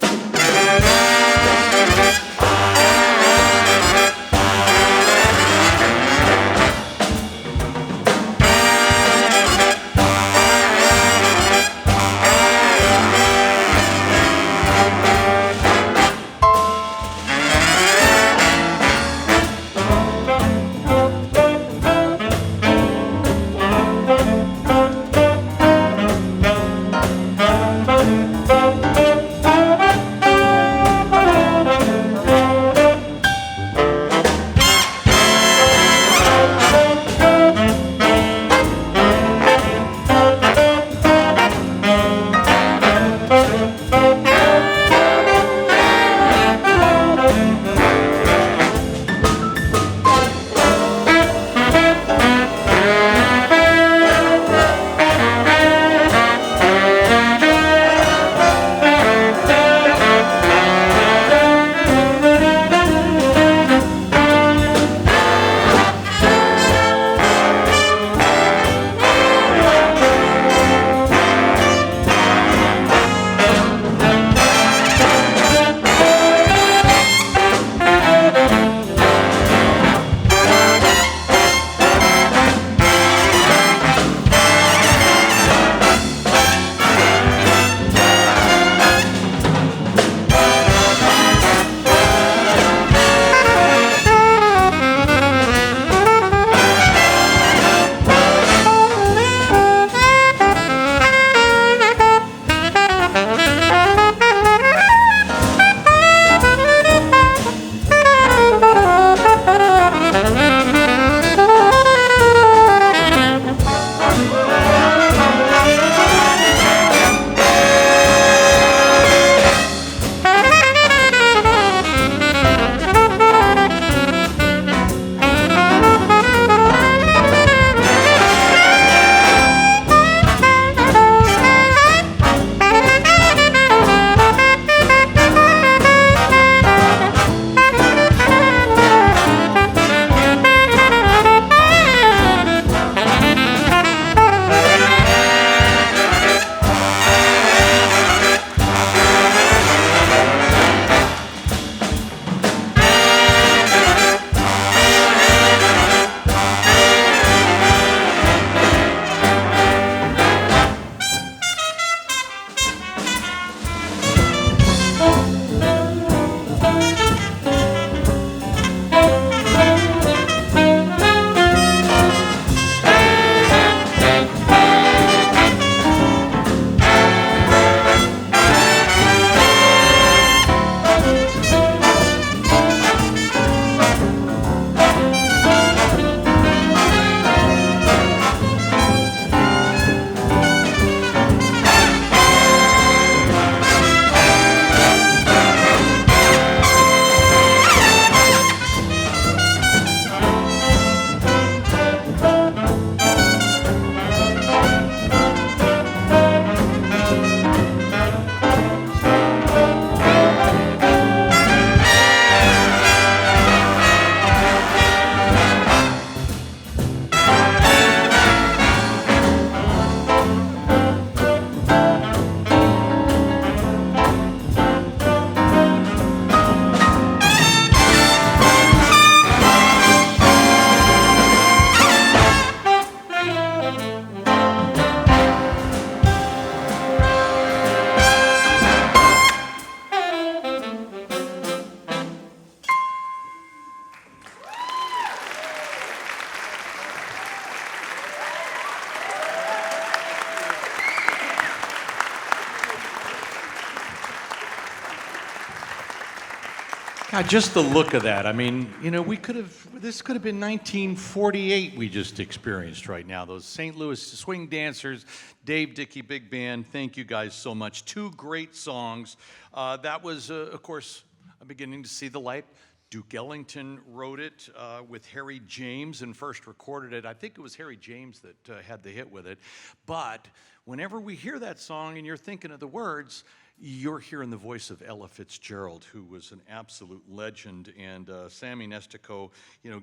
God, just the look of that. I mean, you know, this could have been 1948 we just experienced right now. Those St. Louis swing dancers, Dave Dickey Big Band, thank you guys so much. Two great songs. That was, of course, I'm beginning to see the light. Duke Ellington wrote it with Harry James and first recorded it. I think it was Harry James that had the hit with it. But whenever we hear that song and you're thinking of the words, you're hearing the voice of Ella Fitzgerald, who was an absolute legend, and Sammy Nestico,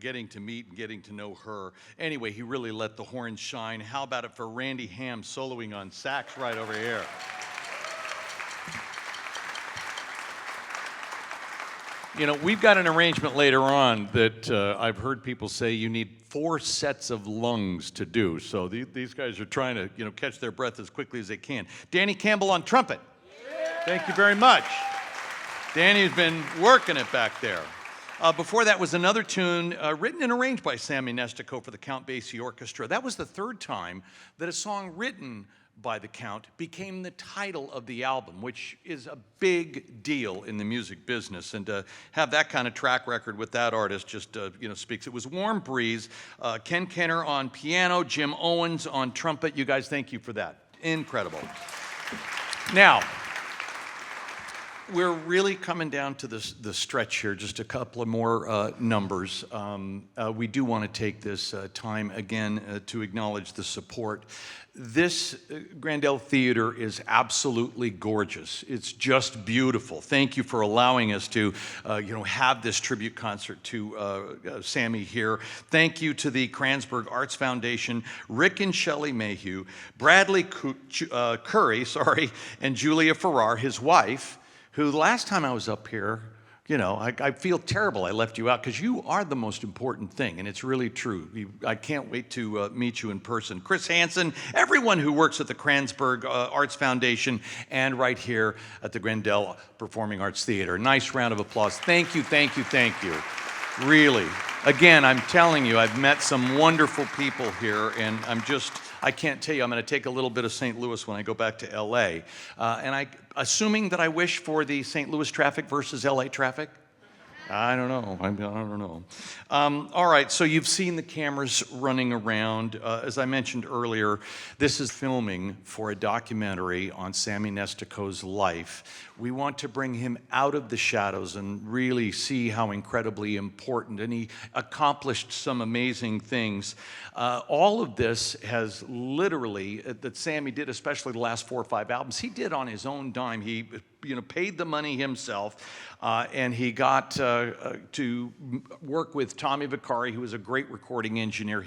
getting to meet and getting to know her. Anyway, he really let the horns shine. How about it for Randy Hamm soloing on sax right over here? We've got an arrangement later on that I've heard people say you need 4 sets of lungs to do. So these guys are trying to, catch their breath as quickly as they can. Danny Campbell on trumpet. Thank you very much. Danny's been working it back there. Before that was another tune written and arranged by Sammy Nestico for the Count Basie Orchestra. That was the 3rd time that a song written by the Count became the title of the album, which is a big deal in the music business. And to have that kind of track record with that artist just, speaks. It was Warm Breeze, Ken Kehner on piano, Jim Owens on trumpet. You guys, thank you for that. Incredible. Now, we're really coming down to the stretch here, just a couple of more numbers. We do want to take this time again to acknowledge the support. This Grandel Theater is absolutely gorgeous. It's just beautiful. Thank you for allowing us to, have this tribute concert to Sammy here. Thank you to the Kransberg Arts Foundation, Rick and Shelley Mayhew, Bradley Curry, and Julia Farrar, his wife, who the last time I was up here, I feel terrible I left you out because you are the most important thing, and it's really true. I can't wait to meet you in person. Chris Hansen, everyone who works at the Kransberg Arts Foundation and right here at the Grandel Performing Arts Theater. Nice round of applause. Thank you, thank you, thank you. Really. Again, I'm telling you, I've met some wonderful people here, and I can't tell you, I'm going to take a little bit of St. Louis when I go back to L.A. Assuming that I wish for the St. Louis traffic versus L.A. traffic? I don't know. I don't know. All right, so you've seen the cameras running around. As I mentioned earlier, this is filming for a documentary on Sammy Nestico's life. We want to bring him out of the shadows and really see how incredibly important, and he accomplished some amazing things. All of this has literally, that Sammy did, especially the last 4 or 5 albums, he did on his own dime. He paid the money himself, and he got to work with Tommy Vicari, who was a great recording engineer.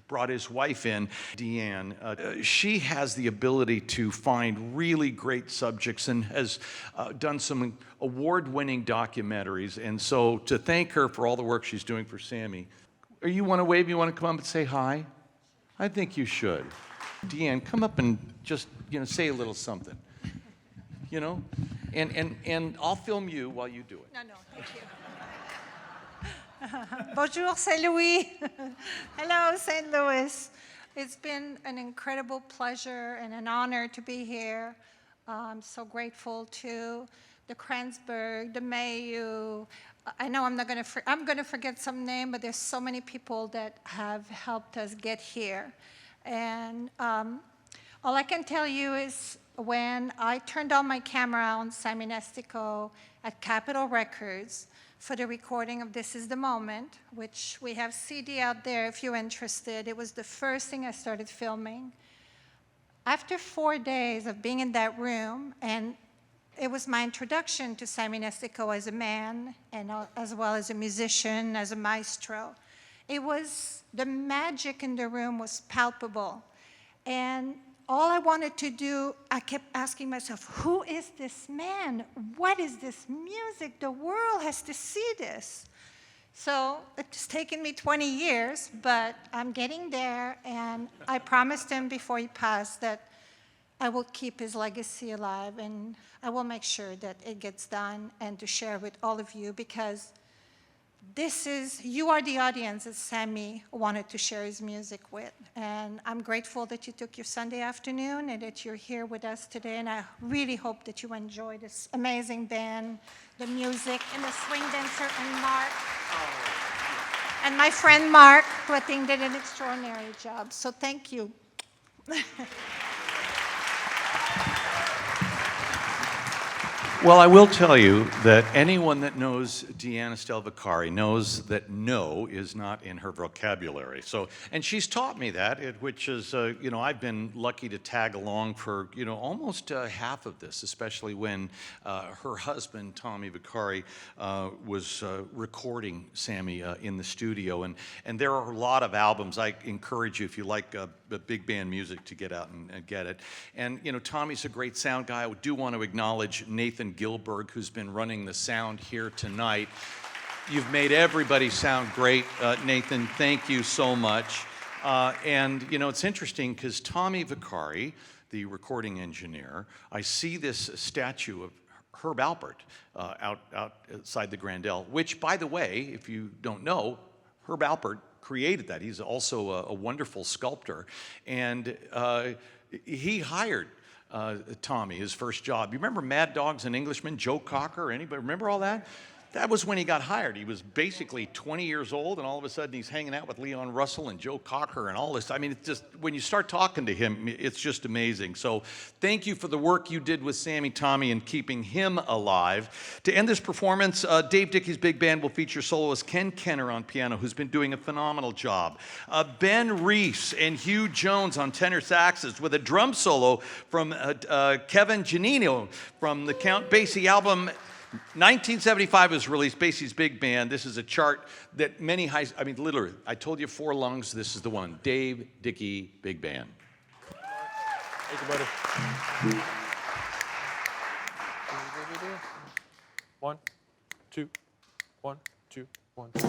Brought his wife in, Diane. She has the ability to find really great subjects and has done some award-winning documentaries. And so to thank her for all the work she's doing for Sammy, you want to wave? You want to come up and say hi? I think you should. Diane, come up and just say a little something. And I'll film you while you do it. No, thank you. Bonjour, St. Louis. Hello, St. Louis. It's been an incredible pleasure and an honor to be here. I'm so grateful to the Kransberg, the Mayhew. I know I'm going to forget some name, but there's so many people that have helped us get here. And all I can tell you is when I turned on my camera on Sammy Nestico at Capitol Records for the recording of This Is the Moment, which we have CD out there if you're interested. It was the first thing I started filming. After 4 days of being in that room, and it was my introduction to Sammy Nestico as a man, and as well as a musician, as a maestro. The magic in the room was palpable. And all I wanted to do, I kept asking myself, who is this man? What is this music? The world has to see this. So it's taken me 20 years, but I'm getting there, and I promised him before he passed that I will keep his legacy alive, and I will make sure that it gets done and to share with all of you, because you are the audience that Sammy wanted to share his music with. And I'm grateful that you took your Sunday afternoon and that you're here with us today. And I really hope that you enjoy this amazing band, the music, and the swing dancer, and Mark. And my friend Mark, who I think did an extraordinary job. So thank you. Well, I will tell you that anyone that knows Diane Vicari knows that no is not in her vocabulary. So, and she's taught me that, which is, you know, I've been lucky to tag along for, you know, almost half of this, especially when her husband, Tommy Vicari, was recording Sammy in the studio. And there are a lot of albums. I encourage you, if you like big band music, to get out and get it. And, you know, Tommy's a great sound guy. I do want to acknowledge Nathan Gilberg, who's been running the sound here tonight. You've made everybody sound great. Nathan, thank you so much. And, you know, it's interesting because Tommy Vicari, the recording engineer, I see this statue of Herb Alpert outside the Grandel, which, by the way, if you don't know, Herb Alpert created that. He's also a wonderful sculptor. And he hired Tommy, his first job. You remember Mad Dogs and Englishmen, Joe Cocker? Anybody remember all that? That was when he got hired. He was basically 20 years old, and all of a sudden he's hanging out with Leon Russell and Joe Cocker and all this. I mean, it's just, when you start talking to him, it's just amazing. So thank you for the work you did with Sammy Tommy and keeping him alive. To end this performance, Dave Dickey's big band will feature soloist Ken Kehner on piano, who's been doing a phenomenal job. Ben Reece and Hugh Jones on tenor saxes, with a drum solo from Kevin Gianino from the Count Basie album. 1975 was released, Basie's big band. This is a chart that many I mean, literally, I told you 4 lungs, this is the one. Dave Dickey, big band. Thank you, buddy. 1, 2, 1, 2, 1, 2.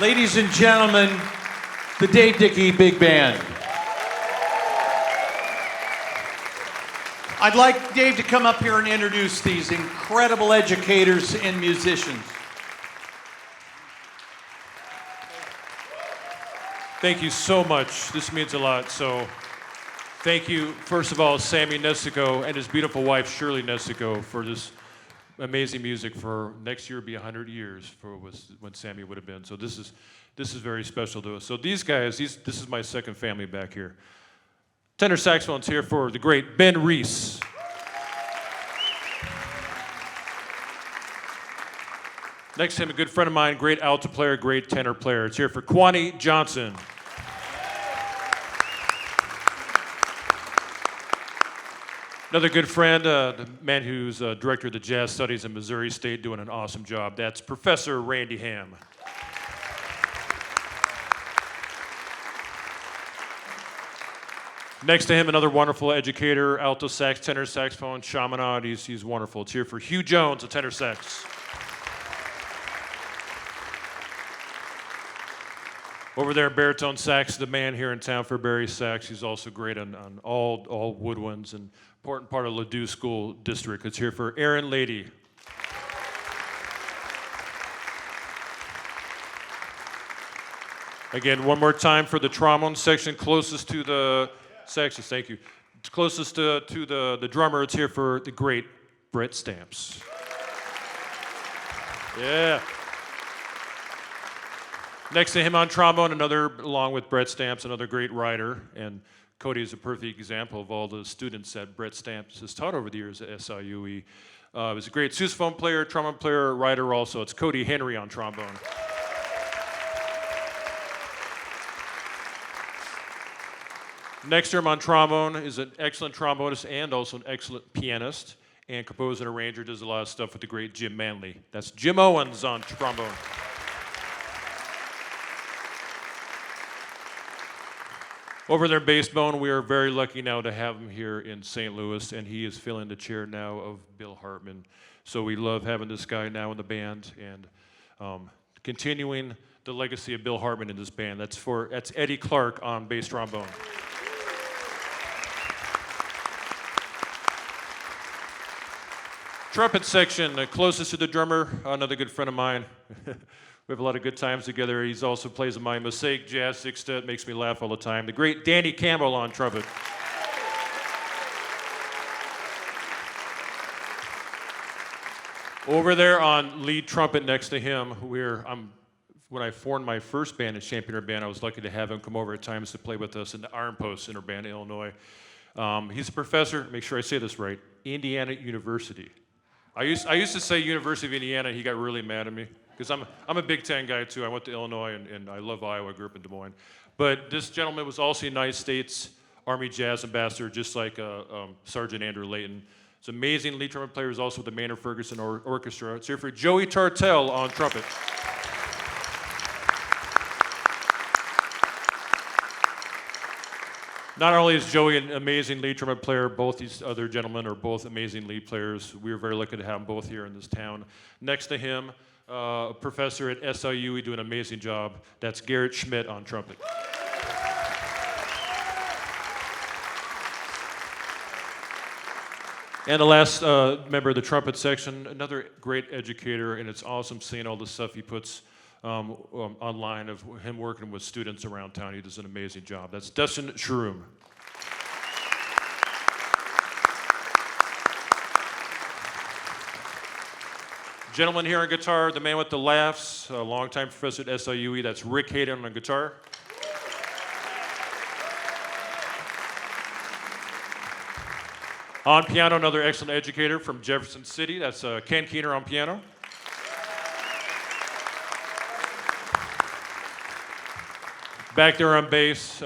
Ladies and gentlemen, the Dave Dickey Big Band. I'd like Dave to come up here and introduce these incredible educators and musicians. Thank you so much. This means a lot. So thank you, first of all, Sammy Nestico and his beautiful wife, Shirley Nestico, for this amazing music for next year will be 100 years for when Sammy would have been. So this is very special to us. So these guys, this is my second family back here. Tenor saxophone's here for the great Ben Reece. Next to him, a good friend of mine, great alto player, great tenor player. It's here for Kwanae Johnson. Another good friend, the man who's director of the Jazz Studies in Missouri State, doing an awesome job. That's Professor Randy Hamm. Next to him, another wonderful educator, alto sax, tenor saxophone, chaminade. He's wonderful. It's here for Hugh Jones, a tenor sax. Over there, baritone sax, the man here in town for bari sax. He's also great on all woodwinds and important part of Lehde School District. It's here for Aaron Lehde. Again, one more time for the trombone section closest to the sections. Thank you. Closest to the drummer, it's here for the great Brett Stamps. Yeah. Next to him on trombone, along with Brett Stamps, another great writer. And Cody is a perfect example of all the students that Brett Stamps has taught over the years at SIUE. He was a great sousaphone player, trombone player, writer also. It's Cody Henry on trombone. Next to him on trombone is an excellent trombonist and also an excellent pianist and composer and arranger. Does a lot of stuff with the great Jim Manley. That's Jim Owens on trombone. Over there, bass bone, we are very lucky now to have him here in St. Louis, and he is filling the chair now of Bill Hartman. So we love having this guy now in the band and continuing the legacy of Bill Hartman in this band. That's Eddie Clark on bass trombone. Trumpet section, closest to the drummer, another good friend of mine. We have a lot of good times together. He also plays in my Mosaic Jazz Sextet, makes me laugh all the time. The great Danny Campbell on trumpet. Over there on lead trumpet next to him, when I formed my first band at Championer Band, I was lucky to have him come over at times to play with us in the Iron Post Center Band in Illinois. He's a professor, make sure I say this right, Indiana University. I used to say University of Indiana, and he got really mad at me. Because I'm a Big Ten guy too. I went to Illinois and I love Iowa. I grew up in Des Moines. But this gentleman was also United States Army Jazz Ambassador, just like Sergeant Andrew Layton. He's an amazing lead trumpet player. He's also with the Maynard Ferguson Orchestra. It's here for Joey Tartell on trumpet. Not only is Joey an amazing lead trumpet player, both these other gentlemen are both amazing lead players. We are very lucky to have them both here in this town. Next to him, a professor at SIUE doing an amazing job. That's Garrett Schmidt on trumpet. And the last member of the trumpet section, another great educator, and it's awesome seeing all the stuff he puts online of him working with students around town. He does an amazing job. That's Dustin Shrum. Gentleman here on guitar, the man with the laughs, a longtime professor at SIUE, that's Rick Haydon on guitar. On piano, another excellent educator from Jefferson City, that's Ken Kehner on piano. Back there on bass,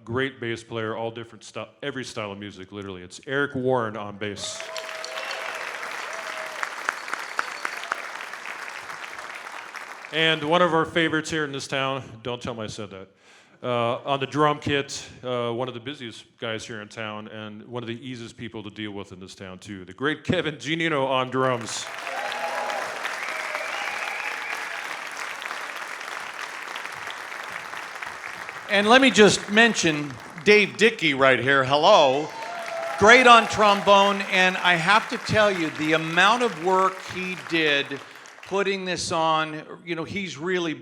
great bass player, all different style, every style of music, literally. It's Eric Warren on bass. And one of our favorites here in this town, don't tell me I said that, on the drum kit, one of the busiest guys here in town, and one of the easiest people to deal with in this town too, the great Kevin Gianino on drums. And let me just mention Dave Dickey right here. Hello. Great on trombone. And I have to tell you, the amount of work he did putting this on, he's really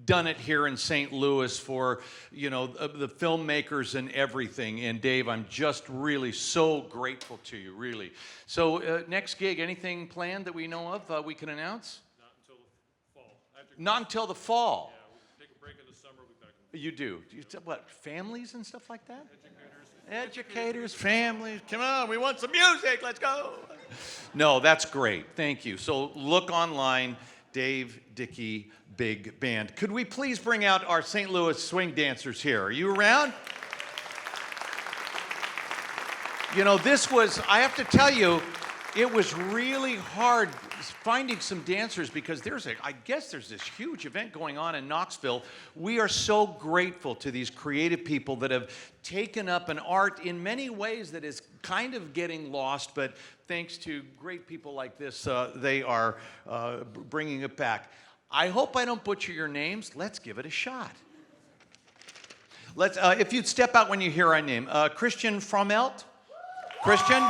done it here in St. Louis for, the filmmakers and everything. And Dave, I'm just really so grateful to you, really. So next gig, anything planned that we know of we can announce? Not until the fall. Not until the fall. Yeah, we'll take a break in the summer. We'll be back. You do? What, families and stuff like that? Educators, families. Come on, we want some music. Let's go. No, that's great. Thank you. So look online, Dave Dickey Big Band. Could we please bring out our St. Louis swing dancers here? Are you around? This was, I have to tell you, it was really hard finding some dancers because I guess there's this huge event going on in Knoxville. We are so grateful to these creative people that have taken up an art in many ways that is kind of getting lost, but thanks to great people like this, they are bringing it back. I hope I don't butcher your names. Let's give it a shot. If you'd step out when you hear our name. Christian Frommelt. Christian.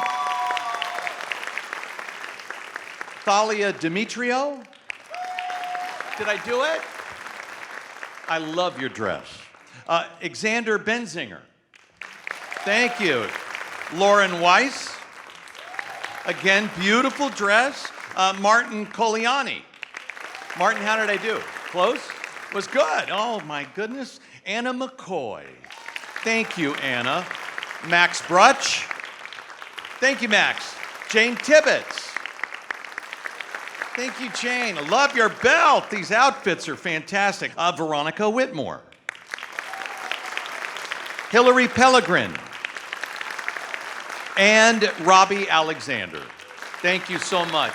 Thalia Dimitriou. Did I do it? I love your dress. Xander Benzinger. Thank you. Lauren Wyss. Again, beautiful dress. Martin Coliani. Martin, how did I do? Close? Was good. Oh, my goodness. Anna McCoy. Thank you, Anna. Max Brutch. Thank you, Max. Jane Tibbetts. Thank you, Jane. I love your belt. These outfits are fantastic. Veronica Whitmore. Hillary Pellegrin. And Robbie Alexander. Thank you so much.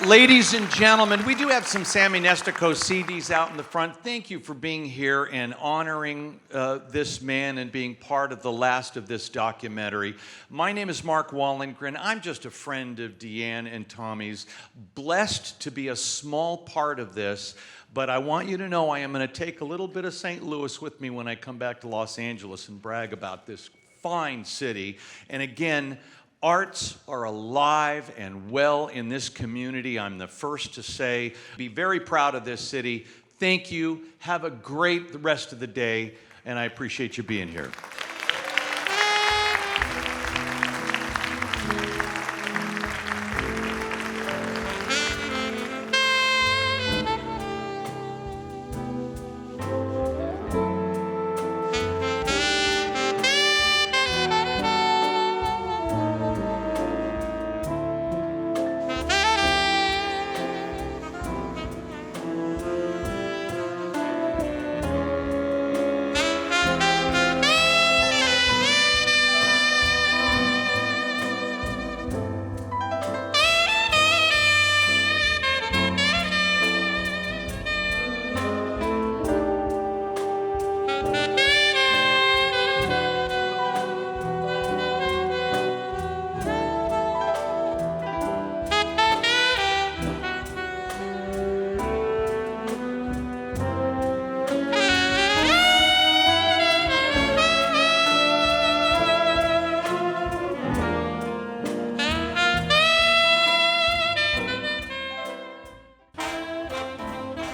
Ladies and gentlemen, we do have some Sammy Nestico CDs out in the front. Thank you for being here and honoring this man and being part of the last of this documentary. My name is Mark Wallengren. I'm just a friend of Diane and Tommy's. Blessed to be a small part of this, but I want you to know I am going to take a little bit of St. Louis with me when I come back to Los Angeles and brag about this fine city. And again, arts are alive and well in this community. I'm the first to say, be very proud of this city. Thank you. Have a great rest of the day, and I appreciate you being here.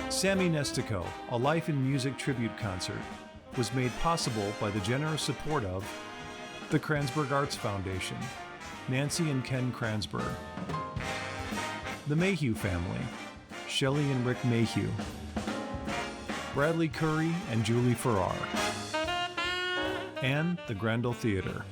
Sammy Nestico, a Life in Music tribute concert, was made possible by the generous support of the Kranzberg Arts Foundation, Nancy and Ken Kranzberg, the Mayhew family, Shelley and Rick Mayhew, Bradley Curry and Julie Farrar, and the Grandel Theater.